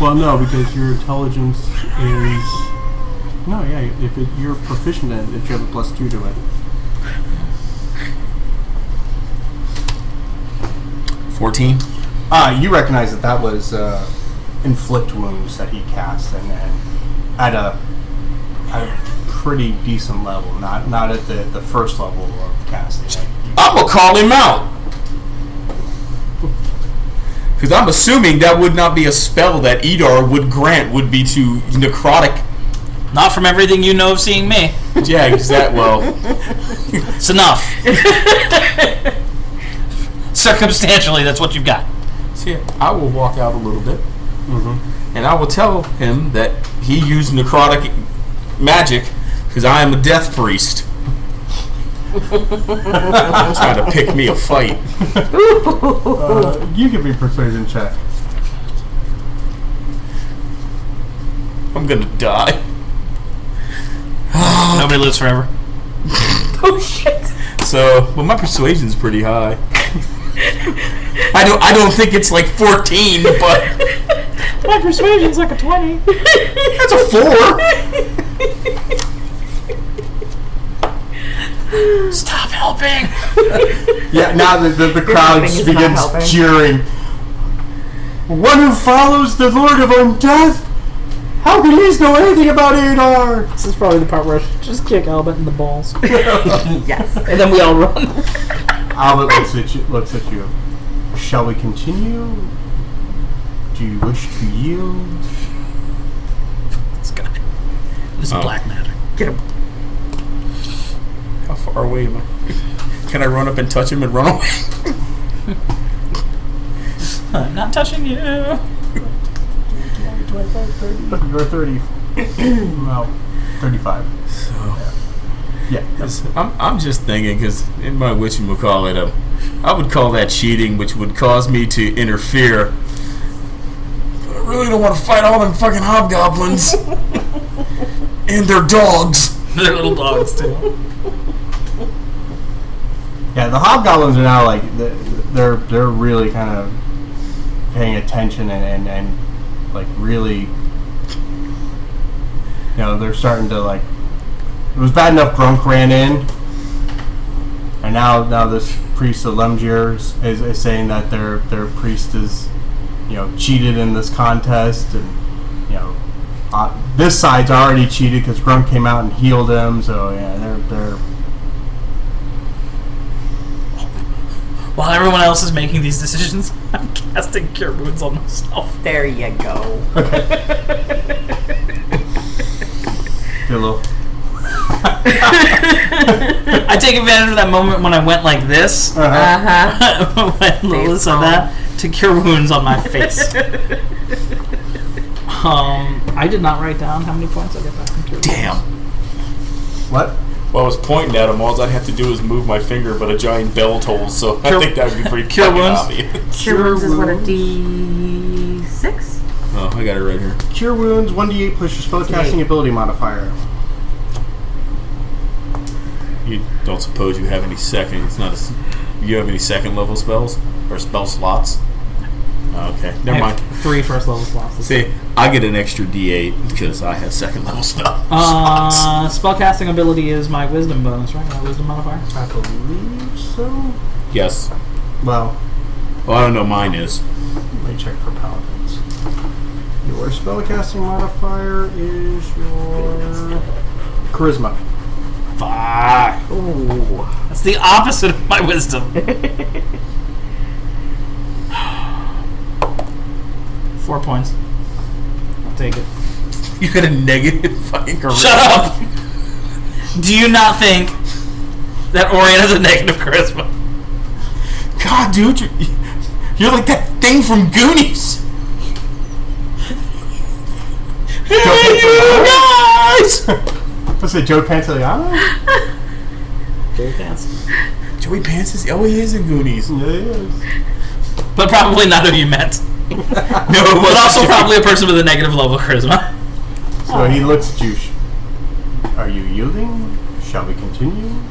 Speaker 1: Well, no, because your intelligence is if you're proficient in it, you have a +2 to it.
Speaker 3: 14.
Speaker 1: You recognize that was inflict wounds that he cast, and at a pretty decent level, not at the first level of casting.
Speaker 3: I'm gonna call him out because I'm assuming that would not be a spell that Edarr would grant. Would be to necrotic.
Speaker 4: Not from everything you know of seeing me.
Speaker 3: Yeah, exactly. Well,
Speaker 4: It's enough. Circumstantially, that's what you've got.
Speaker 3: see, I will walk out a little bit, and I will tell him that he used necrotic magic because I am a death priest. Trying to pick me a fight.
Speaker 1: You give me a persuasion check.
Speaker 3: I'm gonna die.
Speaker 4: Nobody lives forever.
Speaker 5: Oh shit!
Speaker 3: So, but my persuasion's pretty high. I don't think it's like 14, but
Speaker 4: My persuasion's like a 20.
Speaker 3: that's a 4.
Speaker 4: Stop helping!
Speaker 1: Yeah, now the crowd
Speaker 5: helping is not
Speaker 1: begins
Speaker 5: helping.
Speaker 1: cheering. One who follows the Lord of Undeath? How can he know anything about Edarr?
Speaker 6: This is probably the part where I should just kick Albut in the balls.
Speaker 5: Yes.
Speaker 6: And then we all run.
Speaker 1: Albert looks at you. Shall we continue? Do you wish to yield?
Speaker 4: This guy. This is black matter.
Speaker 5: Get him.
Speaker 3: How far away am I? Can I run up and touch him and run away?
Speaker 4: I'm not touching you.
Speaker 1: 25, 30. You're 30 Well, 35.
Speaker 3: So
Speaker 1: Yeah.
Speaker 3: I'm just thinking, because in my whatchamacallit, I would call that cheating, which would cause me to interfere. But I really don't want to fight all them fucking hobgoblins and their dogs.
Speaker 4: They're little dogs too.
Speaker 1: Yeah, the hobgoblins are now like they're really kind of paying attention and like really, you know, they're starting to like. It was bad enough Grunk ran in, and now this priest of Lemgir is saying that their priest is, you know, cheated in this contest, and you know, this side's already cheated because Grunk came out and healed him. So yeah, they're.
Speaker 4: While everyone else is making these decisions, I'm casting Cure Wounds on myself.
Speaker 5: There you go.
Speaker 1: Okay. Get a little.
Speaker 4: I take advantage of that moment when I went like this. When Lila said that, to Cure Wounds on my face.
Speaker 6: I did not write down how many points I get back from Cure Wounds.
Speaker 3: Damn.
Speaker 1: What?
Speaker 3: Well, I was pointing at him. All I'd have to do is move my finger, but a giant bell tolls, so I think that would be pretty
Speaker 4: Cure
Speaker 3: fucking
Speaker 4: Wounds?
Speaker 3: obvious.
Speaker 2: Cure Wounds is what, a D6?
Speaker 3: Oh, I got it right here.
Speaker 1: Cure Wounds 1d8 plus your spellcasting ability modifier.
Speaker 3: You don't suppose you have any second? It's not a. You have any second level spells or spell slots? Oh, okay, never mind.
Speaker 6: 3 first level slots.
Speaker 3: See, I get an extra D8 because I have second level spell slots.
Speaker 6: Spellcasting ability is my wisdom bonus, right? My wisdom modifier.
Speaker 1: I believe so.
Speaker 3: Yes.
Speaker 1: Well,
Speaker 3: Well, I don't know. Mine is.
Speaker 1: let me check for paladins. Your spellcasting modifier is your charisma.
Speaker 4: Fuck.
Speaker 2: Ooh.
Speaker 4: That's the opposite of my wisdom.
Speaker 6: 4 points. I'll take it.
Speaker 3: You got a negative fucking charisma.
Speaker 4: Shut up! Do you not think that Oryon has a negative charisma?
Speaker 3: God, dude, you're like that thing from Goonies. Hey, you guys!
Speaker 1: What's it, Joe Pantoliano?
Speaker 6: Joey Pants.
Speaker 3: Joey Pants is. Oh, he is in Goonies.
Speaker 1: Yeah, he is.
Speaker 4: But probably not who you meant.
Speaker 3: No, it
Speaker 4: But
Speaker 3: wasn't
Speaker 4: also
Speaker 3: Joey.
Speaker 4: probably a person with a negative level of charisma.
Speaker 1: So he looks at you. Are you yielding? Shall we continue?
Speaker 4: Man,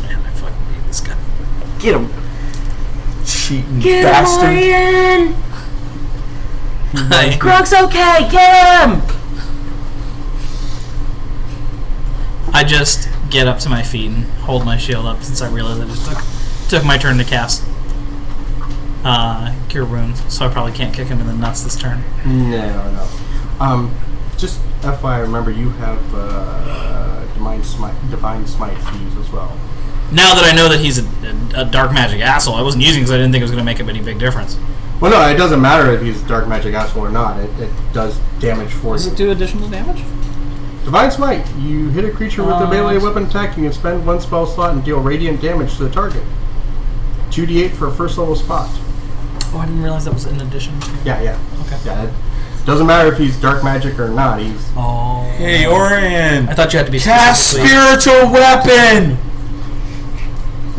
Speaker 4: I fucking hate this guy.
Speaker 5: Get him.
Speaker 3: Cheating
Speaker 5: Get
Speaker 3: bastard.
Speaker 5: him, Oryon.
Speaker 4: I-
Speaker 5: Grunk's okay. Get him.
Speaker 4: I just get up to my feet and hold my shield up since I realized I just took my turn to cast Cure Wounds, so I probably can't kick him in the nuts this turn.
Speaker 1: No. Just FYI, remember you have Divine Smite fuse as well.
Speaker 4: Now that I know that he's a dark magic asshole, I wasn't using because I didn't think it was going to make any big difference.
Speaker 1: Well, no, it doesn't matter if he's dark magic asshole or not. It does damage for
Speaker 6: Does
Speaker 1: you.
Speaker 6: it do additional damage?
Speaker 1: Divine Smite. You hit a creature with a melee weapon attack, you can spend 1 spell slot and deal radiant damage to the target. 2d8 for a first level spot.
Speaker 4: Oh, I didn't realize that was in addition to...
Speaker 1: Yeah.
Speaker 4: Okay.
Speaker 1: Yeah, it doesn't matter if he's dark magic or not. He's
Speaker 4: Oh.
Speaker 3: Hey, Oryon.
Speaker 4: I thought you had to be
Speaker 3: Cast
Speaker 4: specifically...
Speaker 3: spiritual weapon.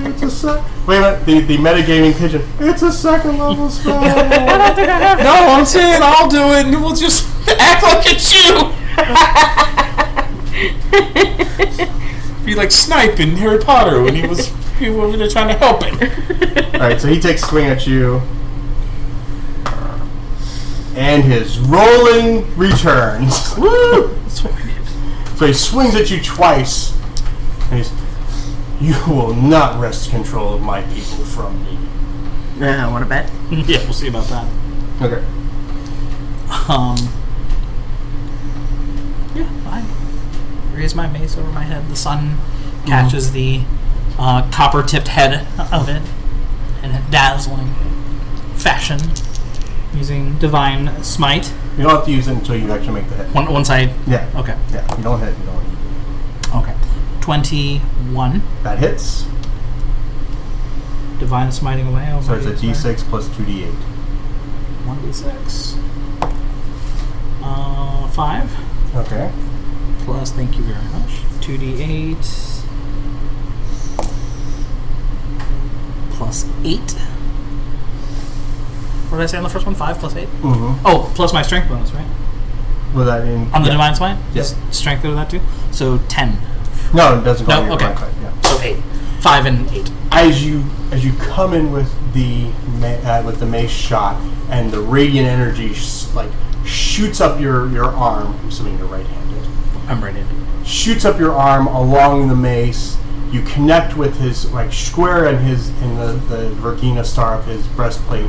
Speaker 1: It's a wait a minute. The metagaming pigeon. It's a second level spell.
Speaker 3: No, I'm saying I'll do it, and we'll just act like it's you. Be like Snipe in Harry Potter when he was over there trying to help him.
Speaker 1: All right, so he takes a swing at you, and his rolling returns. Woo!
Speaker 4: That's what I did.
Speaker 1: So he swings at you twice, and he's. You will not wrest control of my people from me.
Speaker 5: Want to bet?
Speaker 4: Yeah, we'll see about that.
Speaker 1: Okay.
Speaker 4: Yeah, I raise my mace over my head. The sun catches the copper-tipped head of it in a dazzling fashion using Divine Smite.
Speaker 1: You don't have to use it until you actually make the hit.
Speaker 4: Once I...
Speaker 1: Yeah.
Speaker 4: Okay.
Speaker 1: Yeah. You don't hit. You don't.
Speaker 4: Okay. 21.
Speaker 1: That hits.
Speaker 4: Divine Smiting away.
Speaker 1: So it's a d6 plus 2d8.
Speaker 4: 1d6. 5.
Speaker 1: Okay.
Speaker 4: Plus, thank you very much. 2d8 plus 8. What did I say on the first one? 5 plus 8?
Speaker 1: Mm-hmm.
Speaker 4: Oh, plus my strength bonus, right?
Speaker 1: Was that in...
Speaker 4: On the
Speaker 1: yeah.
Speaker 4: Divine Smite?
Speaker 1: Yes.
Speaker 4: Just strength over that too? So 10.
Speaker 1: No, it doesn't go on
Speaker 4: No?
Speaker 1: your
Speaker 4: Okay.
Speaker 1: right side. Yeah.
Speaker 4: So 8. 5 and 8.
Speaker 1: As you come in with the mace shot, and the radiant energy shoots up your arm. I'm assuming you're right-handed.
Speaker 4: I'm ready.
Speaker 1: Shoots up your arm along the mace. You connect with his square in the Vergina star of his breastplate,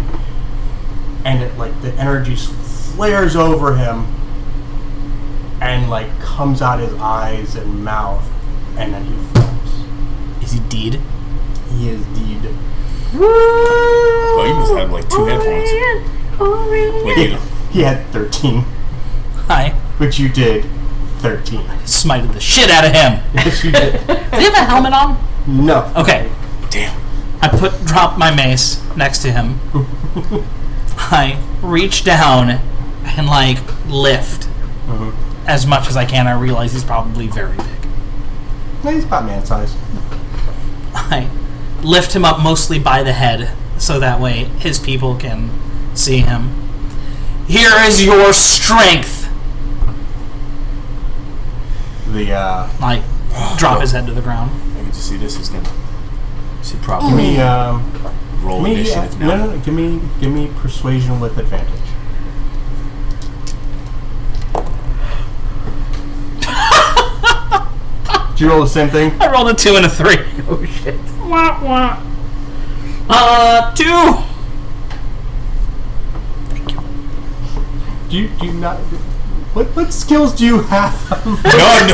Speaker 1: and it the energy flares over him, and comes out his eyes and mouth, and then he falls.
Speaker 4: Is he dead?
Speaker 1: He is dead.
Speaker 3: Well, you must have 2 hit points. Wait, you know.
Speaker 1: He had 13,
Speaker 4: Hi.
Speaker 1: which you did 13.
Speaker 4: Smited the shit out of him.
Speaker 1: Yes, you did.
Speaker 4: Does he have a helmet on?
Speaker 1: No.
Speaker 4: Okay.
Speaker 3: Damn.
Speaker 4: I drop my mace next to him. I reach down and lift as much as I can. I realize he's probably very big.
Speaker 1: No, he's about man size.
Speaker 4: I lift him up mostly by the head so that way his people can see him. Here is your strength. I drop his head to the ground.
Speaker 3: I get to see this. He's gonna. Should probably
Speaker 1: Give me
Speaker 3: roll initiative now.
Speaker 1: no. Give me persuasion with advantage. Did you roll the same thing?
Speaker 4: I rolled a 2 and a 3.
Speaker 5: Oh shit.
Speaker 4: Wah, wah. 2.
Speaker 1: Do you not? What skills do you have?
Speaker 3: None.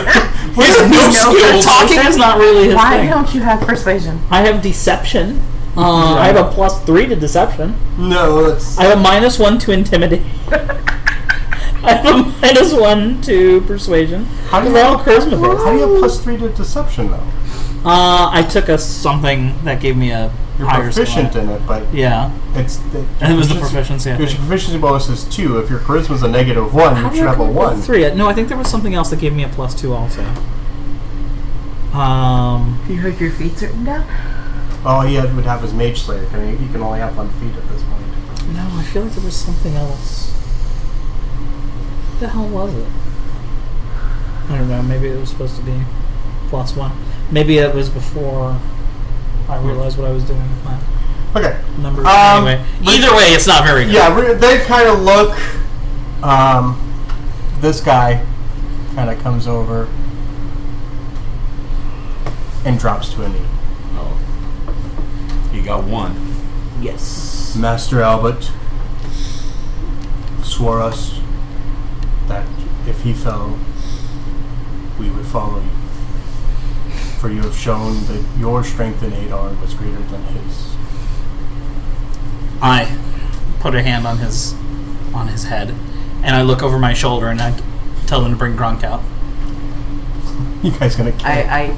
Speaker 3: He has no skills.
Speaker 4: Talking is not really his
Speaker 2: Why
Speaker 4: thing.
Speaker 2: don't you have persuasion?
Speaker 6: I have deception. I have a +3 to deception.
Speaker 1: No, that's
Speaker 6: I have a -1 to intimidate. I have a -1 to persuasion.
Speaker 1: how do you
Speaker 6: They're all
Speaker 1: have
Speaker 6: charisma based.
Speaker 1: How do you have +3 to deception though?
Speaker 6: I took a
Speaker 4: Something that gave me a
Speaker 1: You're
Speaker 4: higher
Speaker 1: proficient
Speaker 4: score.
Speaker 1: in it, but
Speaker 4: Yeah. And it was the proficiency, I
Speaker 1: Your
Speaker 4: think.
Speaker 1: proficiency bonus is 2. If your charisma's a -1,
Speaker 6: How
Speaker 1: you
Speaker 6: do
Speaker 1: should
Speaker 6: I
Speaker 1: have a
Speaker 6: come up
Speaker 1: 1.
Speaker 6: with 3? No, I think there was something else that gave me a +2 also.
Speaker 2: You heard your feet certain down?
Speaker 1: Oh, would have his mage slayer. He can only have 1 feet at this point.
Speaker 6: No, I feel like there was something else. What the hell was it? I don't know. Maybe it was supposed to be +1. Maybe it was before I realized what I was doing with my
Speaker 1: Okay.
Speaker 6: numbers.
Speaker 4: Anyway, either way, it's not very good.
Speaker 1: Yeah, they kind of look. This guy kind of comes over and drops to a knee.
Speaker 3: Oh. You got 1.
Speaker 6: Yes.
Speaker 1: Master Albut swore us that if he fell, we would follow you. For you have shown that your strength in Edarr was greater than his.
Speaker 4: I put a hand on his head, and I look over my shoulder and I tell them to bring Grunk out.
Speaker 1: You guys gonna kill him?
Speaker 2: I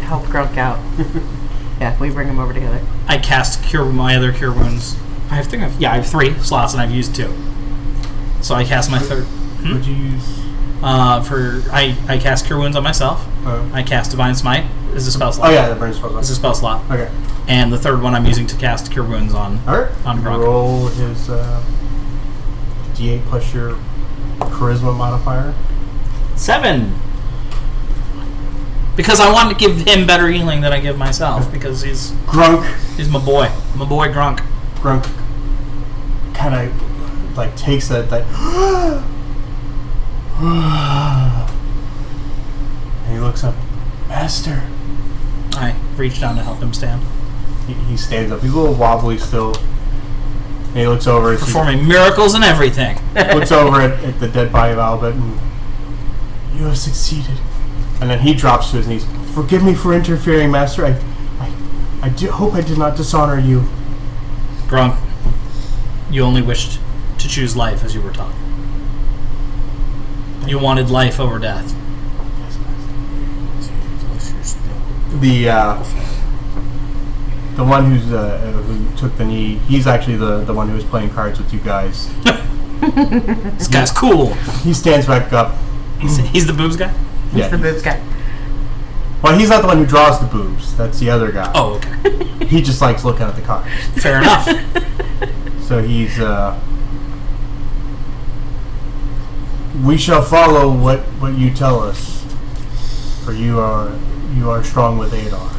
Speaker 2: help Grunk out. Yeah, we bring him over together.
Speaker 4: I cast my other cure wounds. I have 3 slots and I've used 2. So I cast my third.
Speaker 1: Would you use?
Speaker 4: I cast cure wounds on myself. I cast divine smite as a spell slot.
Speaker 1: Oh yeah, the burn spell.
Speaker 4: As a spell slot.
Speaker 1: Okay.
Speaker 4: And the third one I'm using to cast cure wounds on.
Speaker 1: All right.
Speaker 4: On Grunk.
Speaker 1: Roll his D8 plus your charisma modifier.
Speaker 4: 7. Because I want to give him better healing than I give myself. Because he's
Speaker 1: Grunk.
Speaker 4: my boy. My boy Grunk.
Speaker 1: Grunk kind of takes that and he looks up. Master.
Speaker 4: I reach down to help him stand.
Speaker 1: He stands up. He's a little wobbly still. And he looks over.
Speaker 4: Performing miracles and everything.
Speaker 1: Looks over at the dead body of Albert and you have succeeded. And then he drops to his knees. Forgive me for interfering, Master. I hope I did not dishonor you.
Speaker 4: Grunk, you only wished to choose life as you were taught. You wanted life over death.
Speaker 1: The one who took the knee, he's actually the one who was playing cards with you guys.
Speaker 4: This guy's cool.
Speaker 1: He stands back up
Speaker 4: He's the boobs guy?
Speaker 2: He's the boobs guy.
Speaker 1: Well, he's not the one who draws the boobs. That's the other guy.
Speaker 4: Oh, okay.
Speaker 1: He just likes looking at the cards.
Speaker 4: Fair enough.
Speaker 1: So he's, we shall follow what you tell us, for you are strong with Edarr.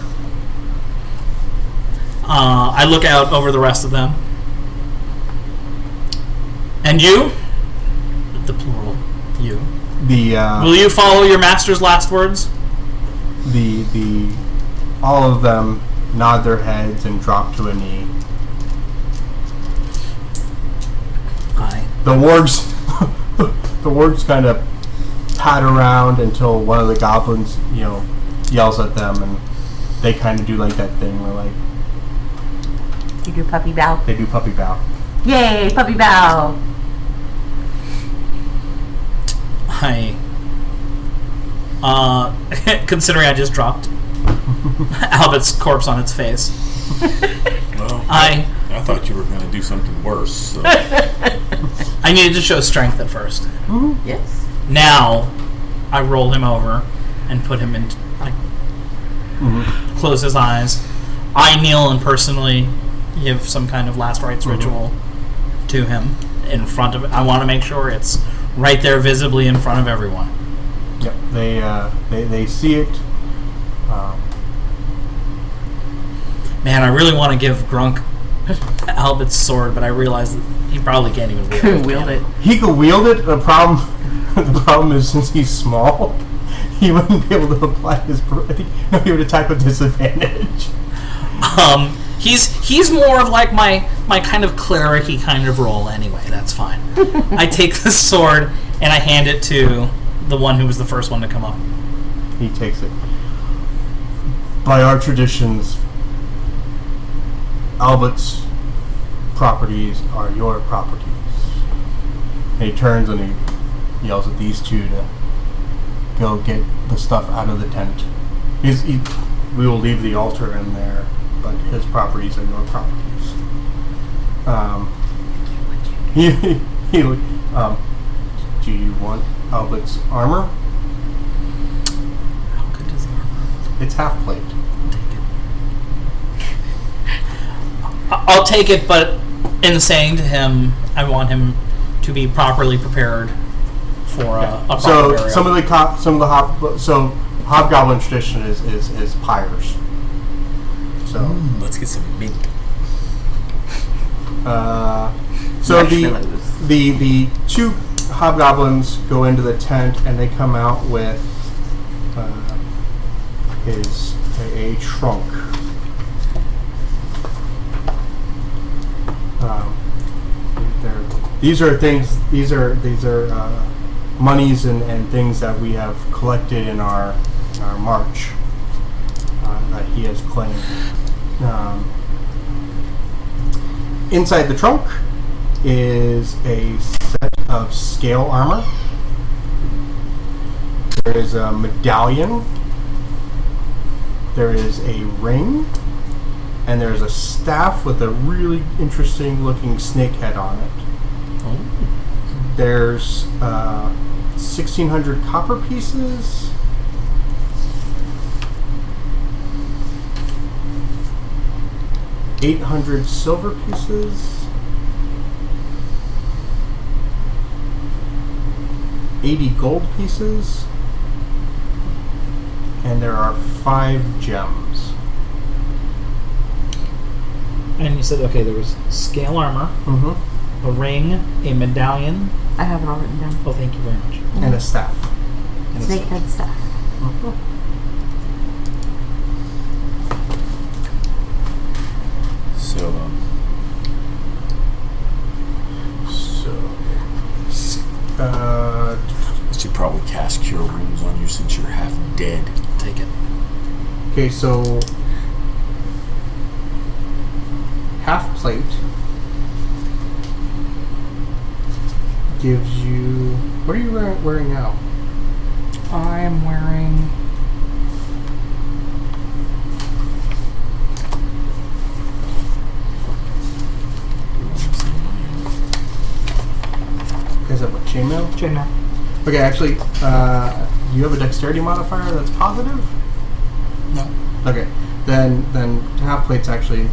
Speaker 4: I look out over the rest of them. And you? The plural. You. Will you follow your master's last words?
Speaker 1: All of them nod their heads and drop to a knee.
Speaker 4: Aye.
Speaker 1: The wargs kind of pat around until one of the goblins, yells at them, and they kind of do like that thing where like
Speaker 2: You do puppy bow.
Speaker 1: they do puppy bow.
Speaker 2: Yay, puppy bow.
Speaker 4: Hi. Considering I just dropped Albut's corpse on its face.
Speaker 3: Well,
Speaker 4: I
Speaker 3: thought you were going to do something worse. So.
Speaker 4: I needed to show strength at first.
Speaker 2: Mm-hmm. Yes.
Speaker 4: Now, I roll him over and put him in. Close his eyes. I kneel and personally give some kind of last rites ritual to him in front of it. I want to make sure it's right there visibly in front of everyone.
Speaker 1: Yep, they see it.
Speaker 4: Man, I really want to give Grunk Albut's sword, but I realize that he probably can't even wield it.
Speaker 1: He could wield it. The problem is, since he's small, he wouldn't be able to apply his. I think he would attack with disadvantage.
Speaker 4: He's more of like my kind of cleric-y kind of role anyway. That's fine. I take the sword and I hand it to the one who was the first one to come up.
Speaker 1: He takes it. By our traditions, Albut's properties are your properties. And he turns and he yells at these two to go get the stuff out of the tent. We will leave the altar in there, but his properties are your properties. Do you want Albut's armor?
Speaker 4: How good is the armor?
Speaker 1: It's half plate.
Speaker 4: I'll take it, but in saying to him, I want him to be properly prepared for a proper burial.
Speaker 1: So hobgoblin tradition is pyres. So
Speaker 3: let's get some mint.
Speaker 1: So the two hobgoblins go into the tent and they come out with a trunk. These are things. These are monies and things that we have collected in our march that he has claimed. Inside the trunk is a set of scale armor. There is a medallion. There is a ring. And there's a staff with a really interesting looking snake head on it.
Speaker 4: Oh.
Speaker 1: There's 1,600 copper pieces. $800 silver pieces. 80 gold pieces. And there are 5 gems.
Speaker 6: And you said, okay, there was scale armor, a ring, a medallion.
Speaker 2: I have it all written down.
Speaker 6: Oh, thank you very much.
Speaker 1: And a staff.
Speaker 6: And a
Speaker 2: Snake
Speaker 6: staff.
Speaker 2: head stuff.
Speaker 3: I should probably cast Cure Wounds on you since you're half dead.
Speaker 4: Take it.
Speaker 1: Okay, so half plate gives you. What are you wearing now?
Speaker 4: I am wearing.
Speaker 1: You guys have what, chainmail?
Speaker 2: Chainmail.
Speaker 1: Okay, actually, do you have a dexterity modifier that's positive?
Speaker 4: No.
Speaker 1: Okay, then half plate's actually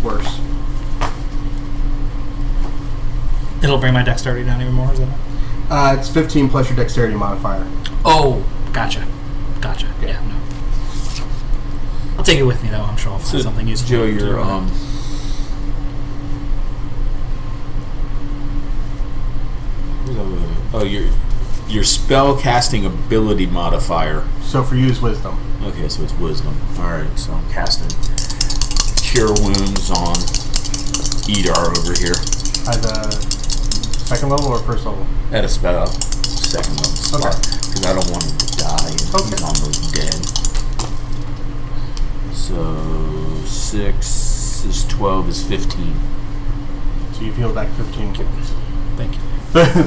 Speaker 1: worse.
Speaker 4: It'll bring my dexterity down even more, is that it?
Speaker 1: It's 15 plus your dexterity modifier.
Speaker 4: Oh, gotcha. Yeah, no. I'll take it with me, though. I'm sure I'll find something useful.
Speaker 3: Joe, your spell casting ability modifier.
Speaker 1: So for you is wisdom.
Speaker 3: Okay, so it's wisdom. Alright, so I'm casting Cure Wounds on Edarr over here.
Speaker 1: At a second level or first level?
Speaker 3: At a second level spell.
Speaker 1: Okay.
Speaker 3: Because I don't want him to die and he's almost dead. So 6 is 12 is 15.
Speaker 1: So you've healed back 15 points.
Speaker 4: Thank you.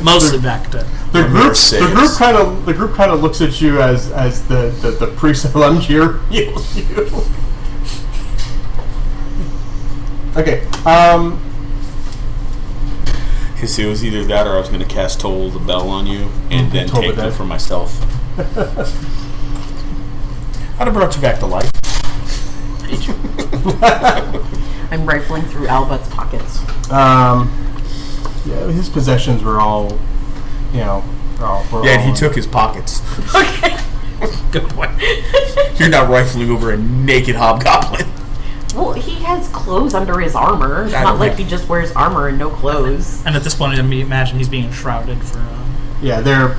Speaker 4: Mostly back to
Speaker 1: The group kind of looks at you as the priest of Lumgier heals you. Okay.
Speaker 3: So it was either that or I was going to cast Toll the Bell on you and then
Speaker 1: Toll
Speaker 3: take
Speaker 1: the
Speaker 3: it
Speaker 1: Dead.
Speaker 3: for myself. I'd have brought you back to life.
Speaker 2: I'm rifling through Albut's pockets.
Speaker 1: Yeah, his possessions were all,
Speaker 3: Yeah, and he took his pockets.
Speaker 2: Okay.
Speaker 4: Good point.
Speaker 3: You're not rifling over a naked hobgoblin.
Speaker 2: Well, he has clothes under his armor. It's not like he just wears armor and no clothes.
Speaker 4: And at this point, I imagine he's being shrouded for...
Speaker 1: Yeah, they're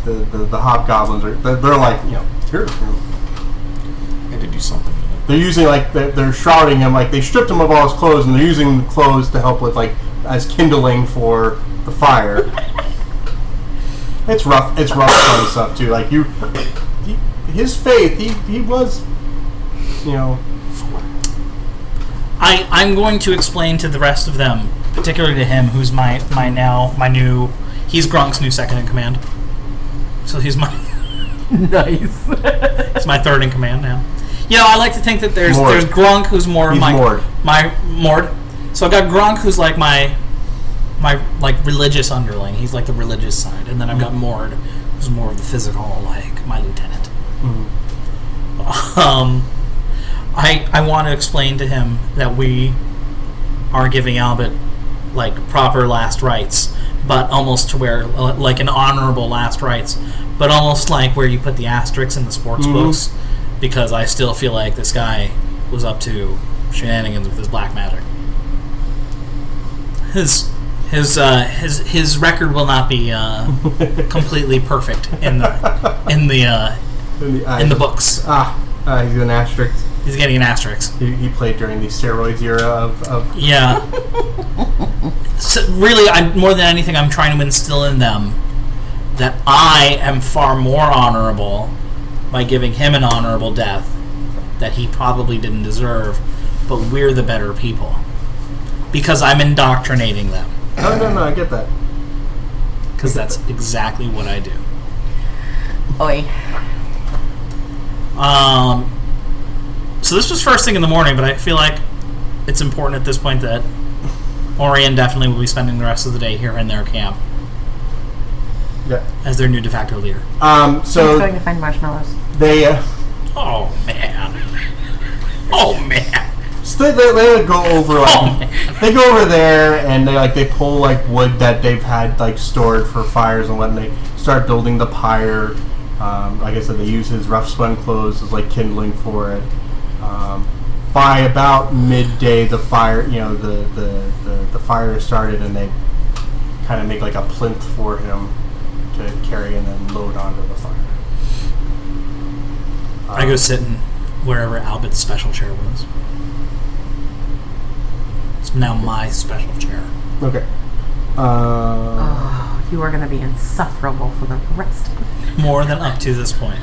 Speaker 1: the hobgoblins are they're like here.
Speaker 3: I had to do something.
Speaker 1: They're using they're shrouding him, they stripped him of all his clothes and they're using the clothes to help with as kindling for the fire. It's rough kind of stuff too. His faith, he was,
Speaker 4: I'm going to explain to the rest of them, particularly to him, who's he's Gronk's new second in command. So he's my
Speaker 2: Nice.
Speaker 4: It's my third in command now. I like to think that there's
Speaker 1: Mord.
Speaker 4: Gronk, who's more
Speaker 1: He's
Speaker 4: my
Speaker 1: Mord.
Speaker 4: Mord. So I've got Gronk, who's like my religious underling. He's like the religious side, and then I've got Mord, who's more of the physical, like my lieutenant.
Speaker 1: Mm-hmm.
Speaker 4: I want to explain to him that we are giving Albut proper last rites, but almost to where like an honorable last rites, but almost like where you put the asterisks in the sports books, because I still feel like this guy was up to shenanigans with his black magic. His record will not be completely perfect in the books.
Speaker 1: He's an asterisk.
Speaker 4: He's getting an asterisk.
Speaker 1: He played during the steroids era of
Speaker 4: Yeah. So really, more than anything, I'm trying to instill in them that I am far more honorable by giving him an honorable death that he probably didn't deserve, but we're the better people. Because I'm indoctrinating them.
Speaker 1: No, I get that.
Speaker 4: Because that's exactly what I do.
Speaker 2: Oi.
Speaker 4: So this was first thing in the morning, but I feel like it's important at this point that Oryon definitely will be spending the rest of the day here in their camp.
Speaker 1: Yeah.
Speaker 4: As their new de facto leader.
Speaker 1: So
Speaker 2: I'm going to find marshmallows.
Speaker 1: they
Speaker 4: Oh man.
Speaker 1: so they go over they go over there and they pull wood that they've had stored for fires and whatnot. They start building the pyre. Like I said, they use his rough spun clothes as kindling for it. By about midday, the fire, the fire started, and they kind of make a plinth for him to carry and then load onto the fire.
Speaker 4: I go sit in wherever Albut's special chair was. It's now my special chair.
Speaker 1: Okay.
Speaker 2: You are going to be insufferable for the rest of the day.
Speaker 4: More than up to this point.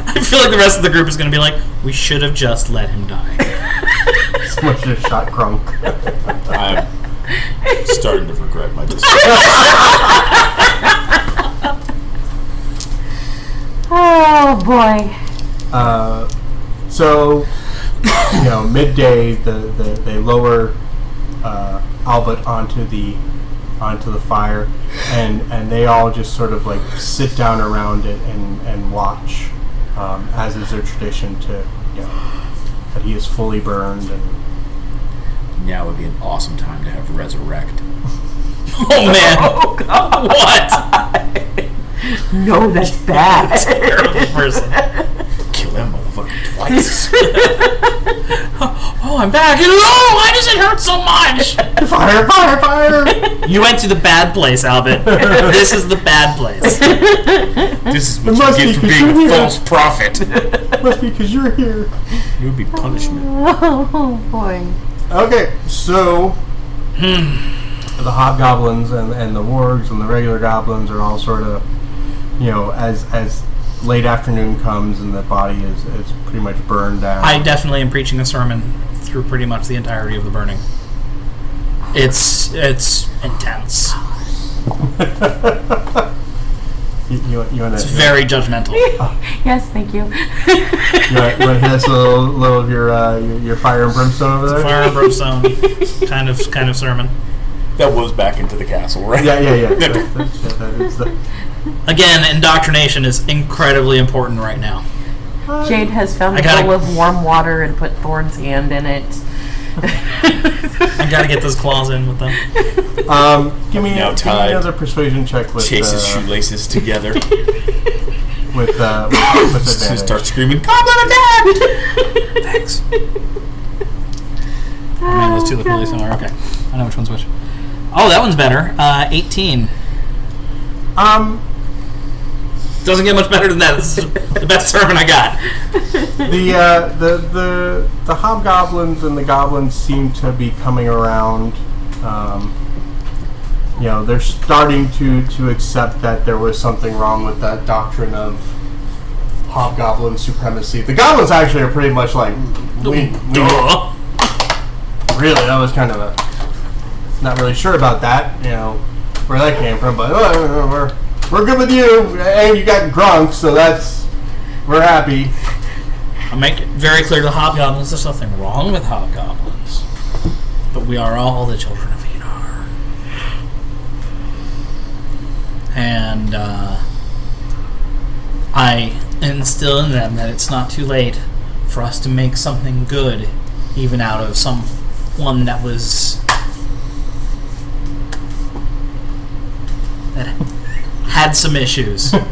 Speaker 4: I feel like the rest of the group is going to be like, we should have just let him die.
Speaker 1: Someone should have shot Grunk.
Speaker 3: I'm starting to regret my decision.
Speaker 2: Oh boy.
Speaker 1: So, midday, they lower Albut onto the fire, and they all just sort of like sit down around it and watch, as is their tradition to, that he is fully burned. And
Speaker 3: Now would be an awesome time to have resurrect.
Speaker 4: Oh man! What?
Speaker 2: No, that's bad.
Speaker 4: Terrible person.
Speaker 3: Kill that motherfucker twice.
Speaker 4: Oh, I'm back. Oh, why does it hurt so much?
Speaker 1: fire, fire, fire!
Speaker 4: You went to the bad place, Albut. This is the bad place.
Speaker 3: This is what
Speaker 1: must
Speaker 3: you get
Speaker 1: be
Speaker 3: for being a
Speaker 1: because
Speaker 3: false prophet.
Speaker 1: Must be because you're here.
Speaker 3: It would be punishment.
Speaker 2: Oh boy.
Speaker 1: Okay, so the hobgoblins and the wargs and the regular goblins are all sort of, as late afternoon comes and the body is pretty much burned down.
Speaker 4: I definitely am preaching a sermon through pretty much the entirety of the burning. It's intense.
Speaker 1: you want
Speaker 4: It's very judgmental.
Speaker 2: Yes, thank you.
Speaker 1: You want to hit us a little of your fire and brimstone over there?
Speaker 4: Fire and brimstone kind of sermon.
Speaker 3: That was back into the castle, right?
Speaker 1: Yeah. It's the,
Speaker 4: Again, indoctrination is incredibly important right now.
Speaker 2: Jade has found
Speaker 4: I
Speaker 2: a
Speaker 4: gotta-
Speaker 2: bowl of warm water and put Thorn's hand in it.
Speaker 4: I gotta get those claws in with them.
Speaker 1: give me
Speaker 3: Now tied.
Speaker 1: another persuasion check with
Speaker 3: Chase his shoelaces together.
Speaker 1: with
Speaker 3: Just
Speaker 1: advantage.
Speaker 3: start screaming, "Goblin attack!"
Speaker 4: Thanks. Oh man, those two look really similar. Okay, I know which one's which. Oh, that one's better. 18. Doesn't get much better than that. This is the best sermon I got.
Speaker 1: The hobgoblins and the goblins seem to be coming around. They're starting to accept that there was something wrong with that doctrine of hobgoblin supremacy. The goblins actually are pretty much like, we really, that was kind of not really sure about that, where that came from, but we're good with you, and you got Grunk, so we're happy.
Speaker 4: I'll make it very clear to the hobgoblins there's nothing wrong with hobgoblins. But we are all the children of Edarr. And I instill in them that it's not too late for us to make something good, even out of someone that had some issues.
Speaker 3: I'm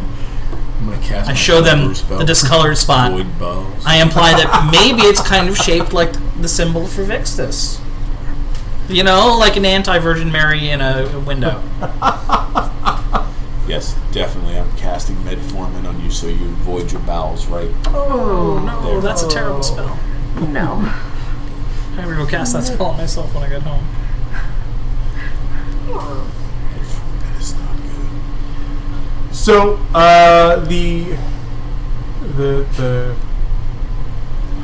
Speaker 3: gonna cast
Speaker 4: I
Speaker 3: my
Speaker 4: show them
Speaker 3: thunderous bow.
Speaker 4: the discolored spot.
Speaker 3: Void bows.
Speaker 4: I imply that maybe it's kind of shaped like the symbol for Vixtus. Like an anti-Virgin Mary in a window.
Speaker 3: Yes, definitely. I'm casting Metformin on you so you avoid your bowels, right?
Speaker 4: Oh no, that's a terrible spell.
Speaker 2: No.
Speaker 4: I never go cast that spell on myself when I get home.
Speaker 3: Metformin is not good.
Speaker 1: So, the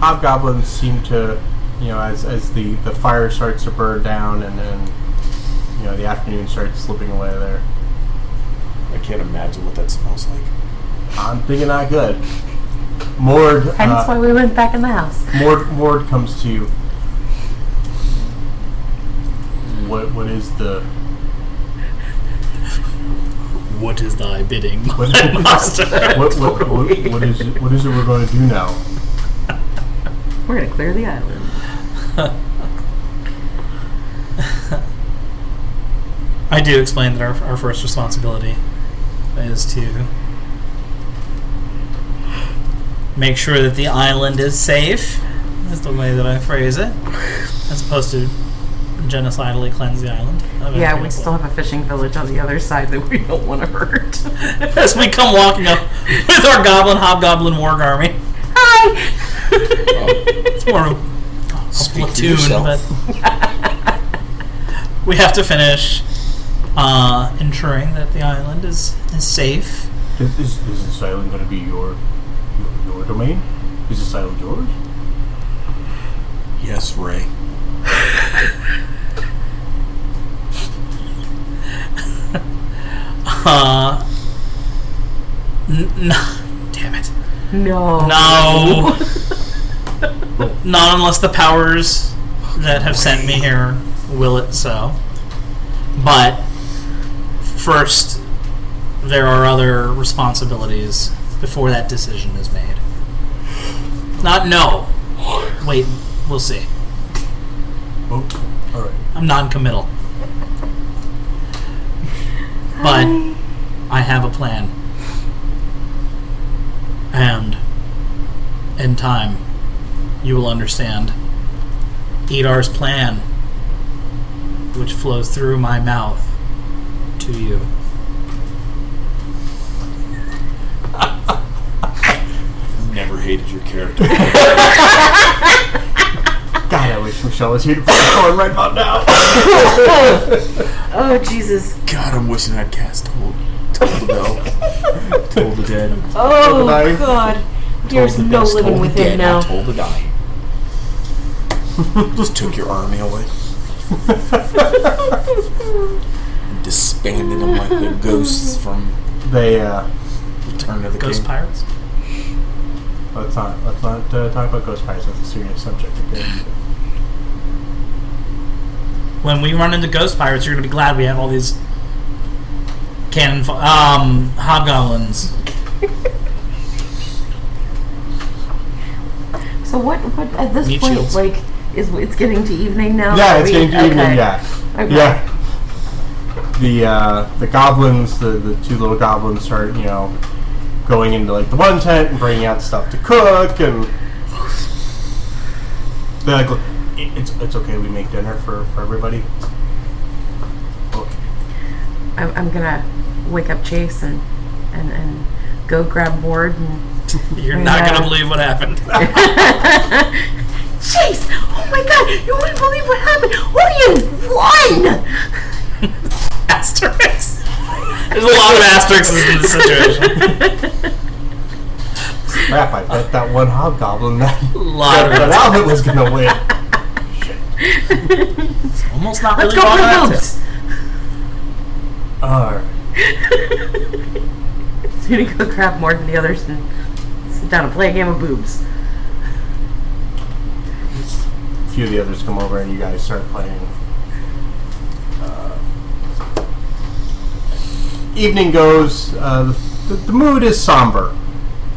Speaker 1: hobgoblins seem to, as the fire starts to burn down and then, the afternoon starts slipping away there.
Speaker 3: I can't imagine what that smells like.
Speaker 1: I'm thinking not good. Mord,
Speaker 2: Hence why we went back in the house.
Speaker 1: Mord comes to you. What is the...
Speaker 4: What is thy bidding,
Speaker 1: What,
Speaker 4: my master?
Speaker 1: what is it we're going to do now?
Speaker 2: We're gonna clear the island.
Speaker 4: I do explain that our first responsibility is to make sure that the island is safe. That's the way that I phrase it, as opposed to genocidally cleanse the island.
Speaker 2: Yeah, we still have a fishing village on the other side that we don't want to hurt.
Speaker 4: As we come walking up with our hobgoblin warg army.
Speaker 2: Hi!
Speaker 4: It's more of a
Speaker 3: Speak for
Speaker 4: platoon,
Speaker 3: yourself.
Speaker 4: but we have to finish ensuring that the island is safe.
Speaker 1: Is this island going to be your domain? Is this island yours?
Speaker 3: Yes, Ray.
Speaker 4: Damn it.
Speaker 2: No.
Speaker 4: No. Not unless the powers that have sent me here will it so. But first, there are other responsibilities before that decision is made. Not no. Wait, we'll see.
Speaker 1: Oh, all right.
Speaker 4: I'm non-committal. But I have a plan. And in time, you will understand Edarr's plan, which flows through my mouth to you.
Speaker 3: Never hated your character.
Speaker 1: God, I wish Michelle was here to put the corn right about now.
Speaker 2: Oh, Jesus.
Speaker 3: God, I'm wishing I'd cast Toll the Bell. Toll the Dead.
Speaker 2: Oh,
Speaker 1: dying.
Speaker 2: God. There's
Speaker 3: Toll the
Speaker 2: no
Speaker 3: best,
Speaker 2: living
Speaker 3: toll the
Speaker 2: with
Speaker 3: dead,
Speaker 2: him now.
Speaker 3: not Toll the dying. Just took your army away. And disbanded them like the ghosts from
Speaker 1: They,
Speaker 3: Return of the
Speaker 4: Ghost
Speaker 3: King.
Speaker 4: Pirates?
Speaker 1: let's not talk about Ghost Pirates. That's a serious subject, okay?
Speaker 4: When we run into Ghost Pirates, you're going to be glad we have all these hobgoblins.
Speaker 2: So what at this
Speaker 4: Meat
Speaker 2: point,
Speaker 4: shields.
Speaker 2: like, it's getting to evening now?
Speaker 1: Yeah,
Speaker 2: Are
Speaker 1: it's
Speaker 2: we-
Speaker 1: getting to evening,
Speaker 2: okay.
Speaker 1: yeah.
Speaker 2: Okay.
Speaker 1: Yeah. The goblins, the two little goblins start, going into like the one tent and bringing out stuff to cook, and they're like, "Look, it's okay, we make dinner for everybody." Okay.
Speaker 2: I'm gonna wake up Chase and go grab Ward and
Speaker 4: You're not going to believe what happened.
Speaker 2: Chase! Oh my God! You wouldn't believe what happened! Oryon won!
Speaker 4: Asterisks. There's a lot of asterisks in this situation.
Speaker 1: Crap, I bet that one hobgoblin that
Speaker 4: Lot of
Speaker 1: Albut was gonna win.
Speaker 4: Almost not
Speaker 2: Let's
Speaker 4: really
Speaker 2: go
Speaker 4: on
Speaker 2: for
Speaker 4: that
Speaker 2: boobs!
Speaker 1: Alright.
Speaker 2: So you're gonna go grab Ward and the others and sit down and play a game of boobs.
Speaker 1: A few of the others come over and you guys start playing. Evening goes. The mood is somber.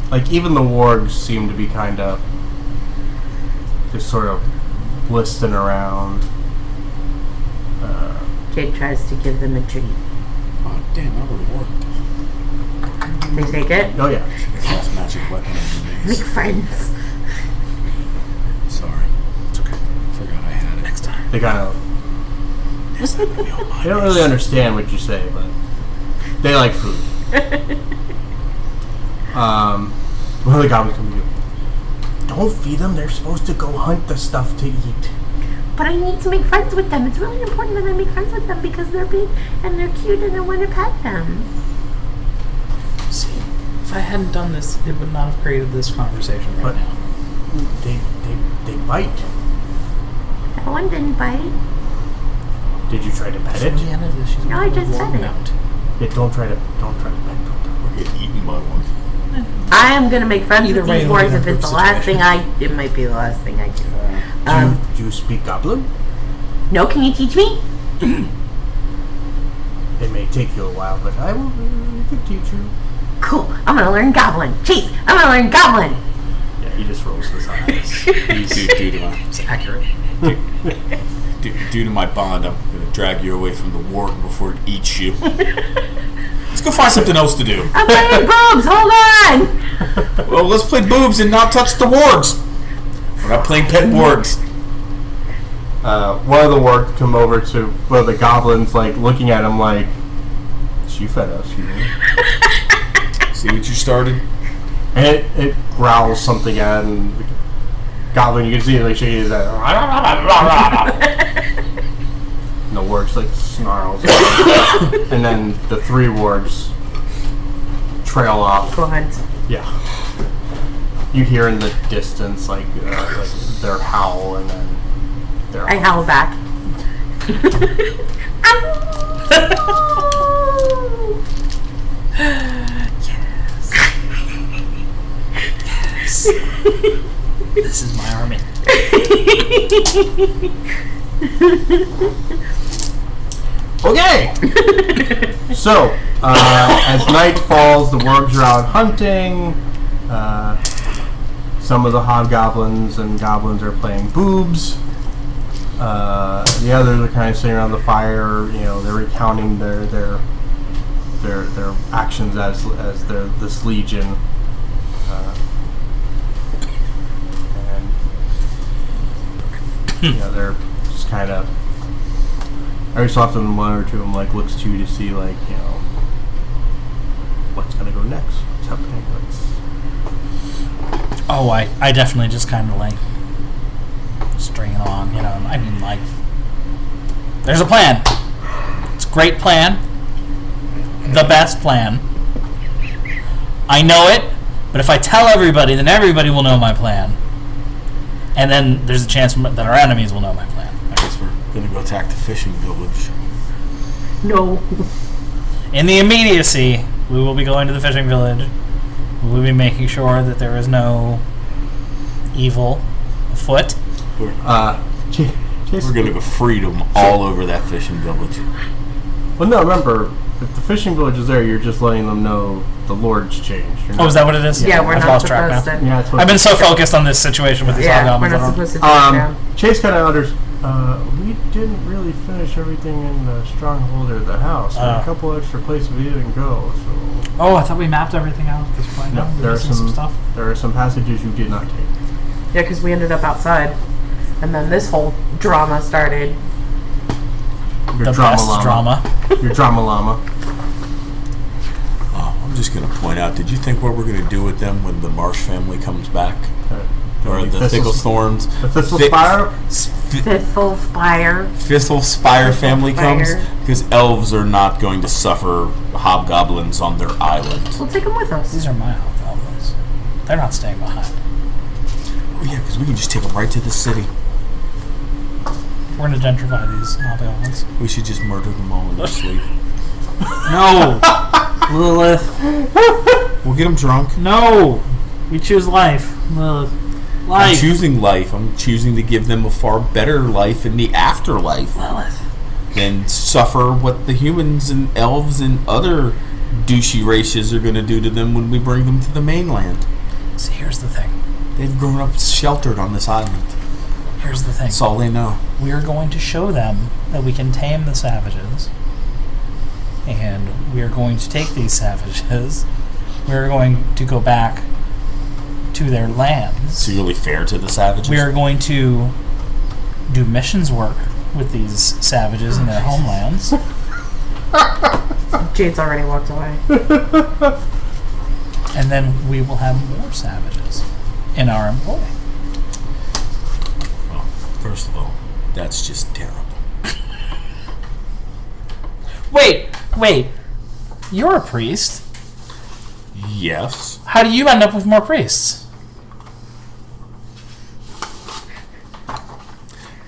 Speaker 1: Like, even the wargs seem to be kind of just sort of listing around.
Speaker 2: Jade tries to give them a treat.
Speaker 3: Oh, damn, that would have worked.
Speaker 2: They take it.
Speaker 1: Oh yeah.
Speaker 3: Cast magic weapon on your
Speaker 2: Make
Speaker 3: mace.
Speaker 2: friends.
Speaker 3: Sorry. It's okay. Forgot I had it. Next time.
Speaker 1: They kind of.
Speaker 3: Next time it'll be on my
Speaker 1: They don't
Speaker 3: mace.
Speaker 1: really understand what you say, but they like food. One of the goblins come to you. Don't feed them. They're supposed to go hunt the stuff to eat.
Speaker 2: But I need to make friends with them. It's really important that I make friends with them because they're big and they're cute and I want to pet them.
Speaker 4: See, if I hadn't done this, it would not have created this conversation right
Speaker 1: But-
Speaker 4: now.
Speaker 1: They bite.
Speaker 2: That one didn't bite.
Speaker 1: Did you try to pet it?
Speaker 2: No, I just said it.
Speaker 1: Yeah, don't try to pet it.
Speaker 3: Or get eaten by one.
Speaker 2: I am gonna make friends
Speaker 4: Either
Speaker 2: with
Speaker 4: way,
Speaker 2: these
Speaker 4: it'll be
Speaker 2: wargs
Speaker 4: an
Speaker 2: if it's the
Speaker 4: improved
Speaker 2: last thing it might be the last thing I do.
Speaker 1: Do you speak goblin?
Speaker 2: No, can you teach me?
Speaker 1: It may take you a while, but I could teach you.
Speaker 2: Cool. I'm gonna learn Goblin. Chase, I'm gonna learn Goblin.
Speaker 1: Yeah, he just rolls his eyes.
Speaker 3: Due to my
Speaker 4: It's accurate.
Speaker 3: due to my bond, I'm gonna drag you away from the warg before it eats you. Let's go find something else to do.
Speaker 2: I'm playing boobs. Hold on.
Speaker 3: Well, let's play boobs and not touch the wargs. We're not playing pet wargs.
Speaker 1: One of the wargs come over to one of the goblins, like looking at him like, "She fed us, you know."
Speaker 3: See what you started?
Speaker 1: And it growls something at him. And the goblin, you can see it like shaking his head. And the warg's like snarls. And then the three wargs trail off.
Speaker 2: Go ahead.
Speaker 1: Yeah. You hear in the distance like their howl, and then their
Speaker 2: I howl back.
Speaker 4: This is my army.
Speaker 1: Okay. So, as night falls, the wargs are out hunting. Some of the hobgoblins and goblins are playing boobs. The others are kind of sitting around the fire. You know, they're recounting their actions as this legion. And you know, they're just kind of every so often one or two of them like looks to you to see like, you know, what's gonna go next, what's happening.
Speaker 4: Oh, I definitely just kind of like string it along, you know. I mean, like, there's a plan. It's a great plan. The best plan. I know it, but if I tell everybody, then everybody will know my plan. And then there's a chance that our enemies will know my plan.
Speaker 3: I guess we're gonna go attack the fishing village.
Speaker 2: No.
Speaker 4: In the immediacy, we will be going to the fishing village. We will be making sure that there is no evil afoot.
Speaker 3: We're
Speaker 1: Jason,
Speaker 3: gonna go freedom all over that fishing village.
Speaker 1: well, no, remember, if the fishing village is there, you're just letting them know the Lord's changed. You're
Speaker 4: Oh, is that what it is?
Speaker 2: Yeah, we're
Speaker 4: I've
Speaker 2: not
Speaker 4: lost track
Speaker 2: supposed
Speaker 4: now.
Speaker 2: to.
Speaker 1: Yeah, it's
Speaker 4: I've been so focused on this situation with these
Speaker 2: Yeah, we're
Speaker 4: hobgoblins.
Speaker 2: not
Speaker 4: I don't-
Speaker 2: supposed to do it now.
Speaker 1: Chase kind of we didn't really finish everything in the stronghold or the house. There are a couple extra places we didn't go, so...
Speaker 4: Oh, I thought we mapped everything out at this point.
Speaker 1: No,
Speaker 4: We're
Speaker 1: there are
Speaker 4: missing some stuff.
Speaker 1: There are some passages you did not take.
Speaker 2: Yeah, because we ended up outside, and then this whole drama started.
Speaker 1: Your
Speaker 4: The
Speaker 1: drama
Speaker 4: best
Speaker 1: llama.
Speaker 4: drama.
Speaker 1: Your drama llama.
Speaker 3: Oh, I'm just gonna point out, did you think what we're gonna do with them when the Marsh family comes back? Or the Thistlethorns?
Speaker 1: The Thistlespire?
Speaker 3: Thistlespire family comes?
Speaker 2: Spire.
Speaker 3: Because elves are not going to suffer hobgoblins on their island.
Speaker 2: We'll take them with us.
Speaker 4: These are my hobgoblins. They're not staying behind.
Speaker 3: Oh yeah, because we can just take them right to the city.
Speaker 4: We're going to gentrify these hobgoblins.
Speaker 3: We should just murder them all in their sleep.
Speaker 4: No! Lilith.
Speaker 3: We'll get them drunk.
Speaker 4: No! We choose life. Lilith.
Speaker 3: I'm
Speaker 4: Life.
Speaker 3: choosing life. I'm choosing to give them a far better life in the afterlife
Speaker 4: Lilith.
Speaker 3: than suffer what the humans and elves and other douchey races are going to do to them when we bring them to the mainland.
Speaker 4: See, here's the thing.
Speaker 3: They've grown up sheltered on this island.
Speaker 4: Here's the thing.
Speaker 3: That's all they know.
Speaker 4: We are going to show them that we can tame the savages. And we are going to take these savages. We are going to go back to their lands.
Speaker 3: So you're really fair to the savages?
Speaker 4: We are going to do missions work with these savages in their homelands.
Speaker 2: Jade's already walked away.
Speaker 4: And then we will have more savages in our employ.
Speaker 3: Well, first of all, that's just terrible.
Speaker 4: Wait. You're a priest.
Speaker 3: Yes.
Speaker 4: How do you end up with more priests?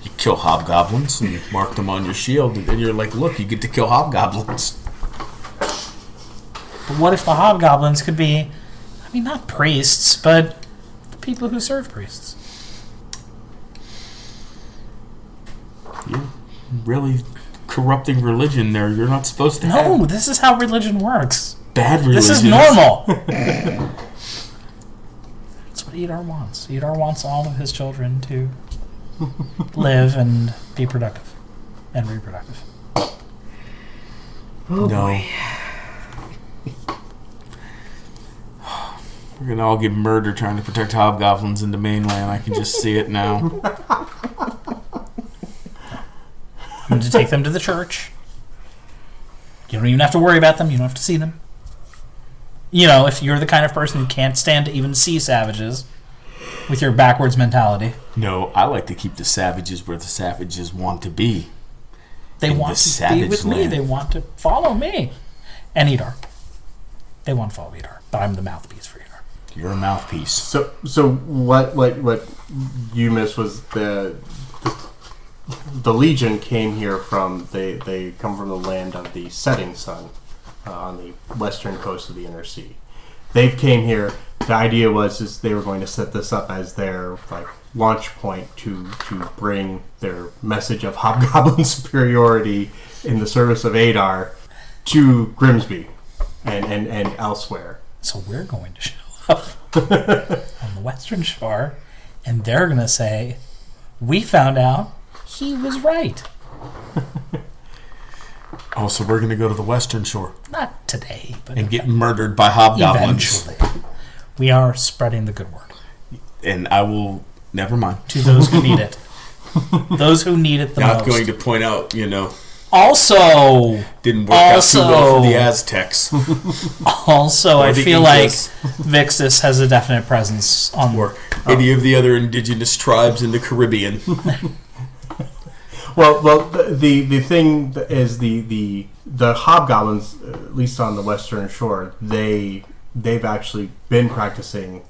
Speaker 3: You kill hobgoblins and you mark them on your shield, and then you're like, look, you get to kill hobgoblins.
Speaker 4: But what if the hobgoblins could be, I mean, not priests, but the people who serve priests?
Speaker 3: You're really corrupting religion there. You're not supposed to
Speaker 4: No,
Speaker 3: have
Speaker 4: this is how religion works.
Speaker 3: bad religion.
Speaker 4: This is normal. That's what Edarr wants. Edarr wants all of his children to live and be productive and reproductive.
Speaker 3: No. We're gonna all get murdered trying to protect hobgoblins in the mainland. I can just see it now.
Speaker 4: And to take them to the church. You don't even have to worry about them. You don't have to see them. You know, if you're the kind of person who can't stand to even see savages with your backwards mentality.
Speaker 3: No, I like to keep the savages where the savages want to be.
Speaker 4: They
Speaker 3: In
Speaker 4: want
Speaker 3: the
Speaker 4: to be with
Speaker 3: savage
Speaker 4: me.
Speaker 3: land.
Speaker 4: They want to follow me. And Edarr. They want to follow Edarr. But I'm the mouthpiece for Edarr.
Speaker 3: You're a mouthpiece.
Speaker 1: So what you missed was the Legion came here from they come from the land of the setting sun on the western coast of the Inner Sea. They came here. The idea was they were going to set this up as their launch point to bring their message of hobgoblin superiority in the service of Edarr to Grimsby and elsewhere.
Speaker 4: So we're going to show up on the Western Shore, and they're going to say, "We found out he was right."
Speaker 3: Oh, so we're going to go to the Western Shore
Speaker 4: Not today, but
Speaker 3: and get murdered by hobgoblins.
Speaker 4: eventually. We are spreading the good word
Speaker 3: And I will... Never mind.
Speaker 4: to those who need it. Those who need it the
Speaker 3: Not
Speaker 4: most.
Speaker 3: going to point out,
Speaker 4: Also,
Speaker 3: didn't work out too well for the Aztecs.
Speaker 4: I
Speaker 3: the
Speaker 4: feel like
Speaker 3: Incas.
Speaker 4: Vixus has a definite presence on
Speaker 3: Or any of the other indigenous tribes in the Caribbean.
Speaker 1: Well, the thing is the hobgoblins, at least on the Western Shore, they've actually been practicing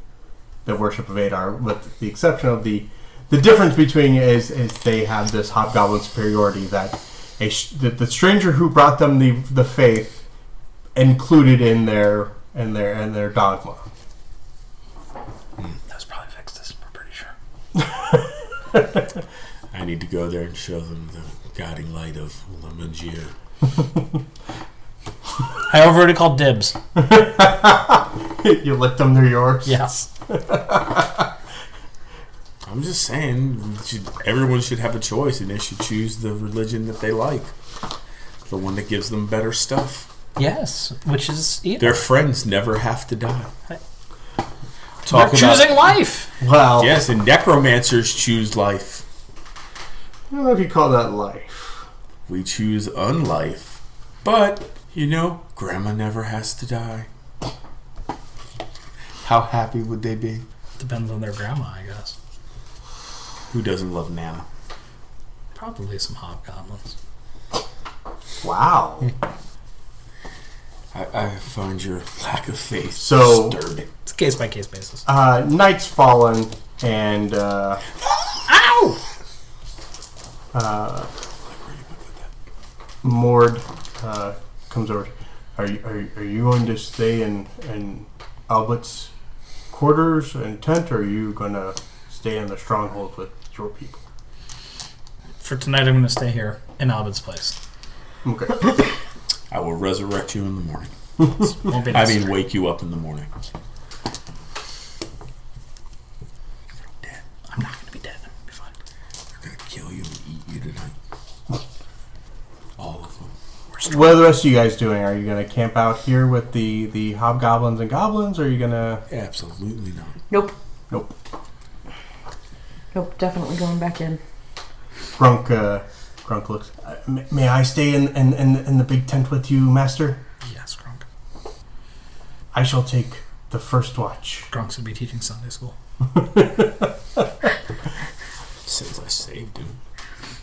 Speaker 1: the worship of Edarr, with the exception of the difference between is they have this hobgoblin superiority that the stranger who brought them the faith included in their dogma.
Speaker 4: That's probably Vixus, we're pretty sure.
Speaker 3: I need to go there and show them the guiding light of La Mangier.
Speaker 4: I already called dibs.
Speaker 1: You licked them, they're yours.
Speaker 4: Yes.
Speaker 3: I'm just saying, everyone should have a choice, and they should choose the religion that they like. The one that gives them better stuff.
Speaker 4: Yes, which is Edarr.
Speaker 3: Their friends never have to die.
Speaker 4: They're choosing life.
Speaker 1: Well,
Speaker 3: Yes, and necromancers choose life.
Speaker 1: I don't know if you call that life.
Speaker 3: We choose unlife. But, Grandma never has to die. How happy would they be?
Speaker 4: Depends on their grandma, I guess.
Speaker 3: Who doesn't love Nana?
Speaker 4: Probably some hobgoblins.
Speaker 1: Wow.
Speaker 3: I find your lack of faith
Speaker 1: So-
Speaker 3: disturbing.
Speaker 4: It's a case-by-case basis.
Speaker 1: Night's fallen, and
Speaker 4: Ow!
Speaker 1: Mord comes over. Are you going to stay in Albut's quarters and tent, or are you going to stay in the stronghold with your people?
Speaker 4: For tonight, I'm going to stay here in Albut's place.
Speaker 1: Okay.
Speaker 3: I will resurrect you in the morning.
Speaker 4: Won't be
Speaker 3: I
Speaker 4: necessary.
Speaker 3: mean, wake you up in the morning.
Speaker 4: I'm not going to be dead. I'm going to be fine.
Speaker 3: They're going to kill you and eat you tonight. All of them.
Speaker 1: What are the rest of you guys doing? Are you going to camp out here with the hobgoblins and goblins, or are you going to...
Speaker 3: Absolutely not.
Speaker 2: Nope.
Speaker 1: Nope.
Speaker 2: Nope, definitely going back in.
Speaker 1: Grunk looks... may I stay in the big tent with you, master?
Speaker 4: Yes, Grunk.
Speaker 1: I shall take the first watch.
Speaker 4: Grunk's going to be teaching Sunday school.
Speaker 3: Since I saved him.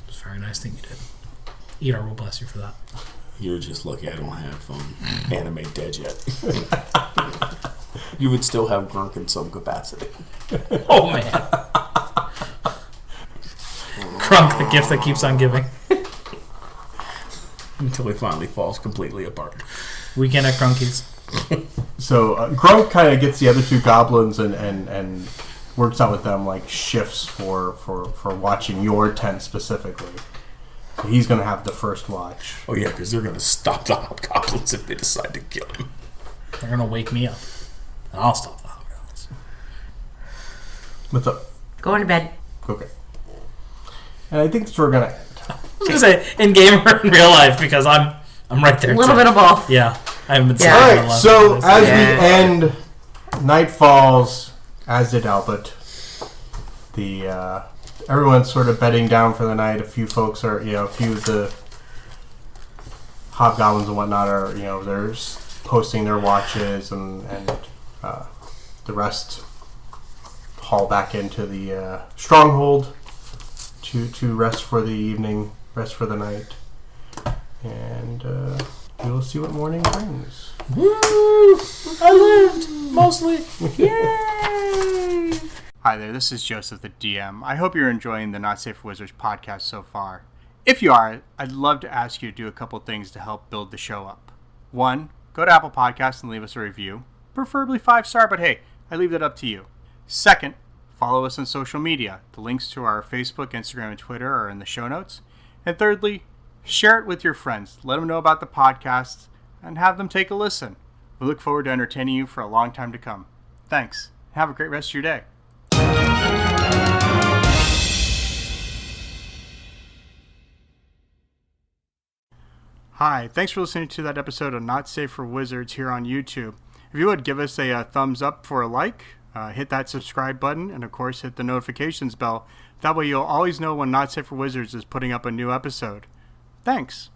Speaker 4: It's a very nice thing you did. Edarr will bless you for that.
Speaker 3: You're just lucky I don't have anime dead yet. You would still have Grunk in some capacity.
Speaker 4: Oh, man. Grunk, the gift that keeps on giving.
Speaker 3: Until he finally falls completely apart.
Speaker 4: Weekend at Grunky's.
Speaker 1: So Grunk kind of gets the other two goblins and works out with them like shifts for watching your tent specifically. So he's going to have the first watch.
Speaker 3: Oh yeah, because they're going to stop the hobgoblins if they decide to kill him.
Speaker 4: They're going to wake me up. And I'll stop the hobgoblins.
Speaker 1: What's up?
Speaker 2: Going to bed.
Speaker 1: Okay. And I think that's where we're going to end.
Speaker 4: I was going to say, in game or in real life, because I'm right there.
Speaker 2: A little bit of both.
Speaker 4: Yeah. I haven't been
Speaker 2: Yeah.
Speaker 1: All
Speaker 4: sleeping
Speaker 1: right,
Speaker 4: a lot.
Speaker 1: so as
Speaker 2: Yeah.
Speaker 1: we end, night falls, as did Albut. Everyone's sort of bedding down for the night. A few folks are, a few of the hobgoblins and whatnot are, they're posting their watches, and the rest haul back into the stronghold to rest for the evening, rest for the night, and we'll see what morning brings.
Speaker 4: Woo! I lived, mostly.
Speaker 2: Yay!
Speaker 1: Hi there, this is Joseph the DM. I hope you're enjoying the Not Safe for Wizards podcast so far. If you are, I'd love to ask you to do a couple things to help build the show up. One, go to Apple Podcasts and leave us a review, preferably 5-star, but hey, I leave that up to you. Second, follow us on social media. The links to our Facebook, Instagram, and Twitter are in the show notes. And thirdly, share it with your friends. Let them know about the podcast and have them take a listen. We look forward to entertaining you for a long time to come. Thanks. Have a great rest of your day. Hi, thanks for listening to that episode of Not Safe for Wizards here on YouTube. If you would give us a thumbs up for a like, hit that subscribe button, and of course hit the notifications bell. That way you'll always know when Not Safe for Wizards is putting up a new episode. Thanks.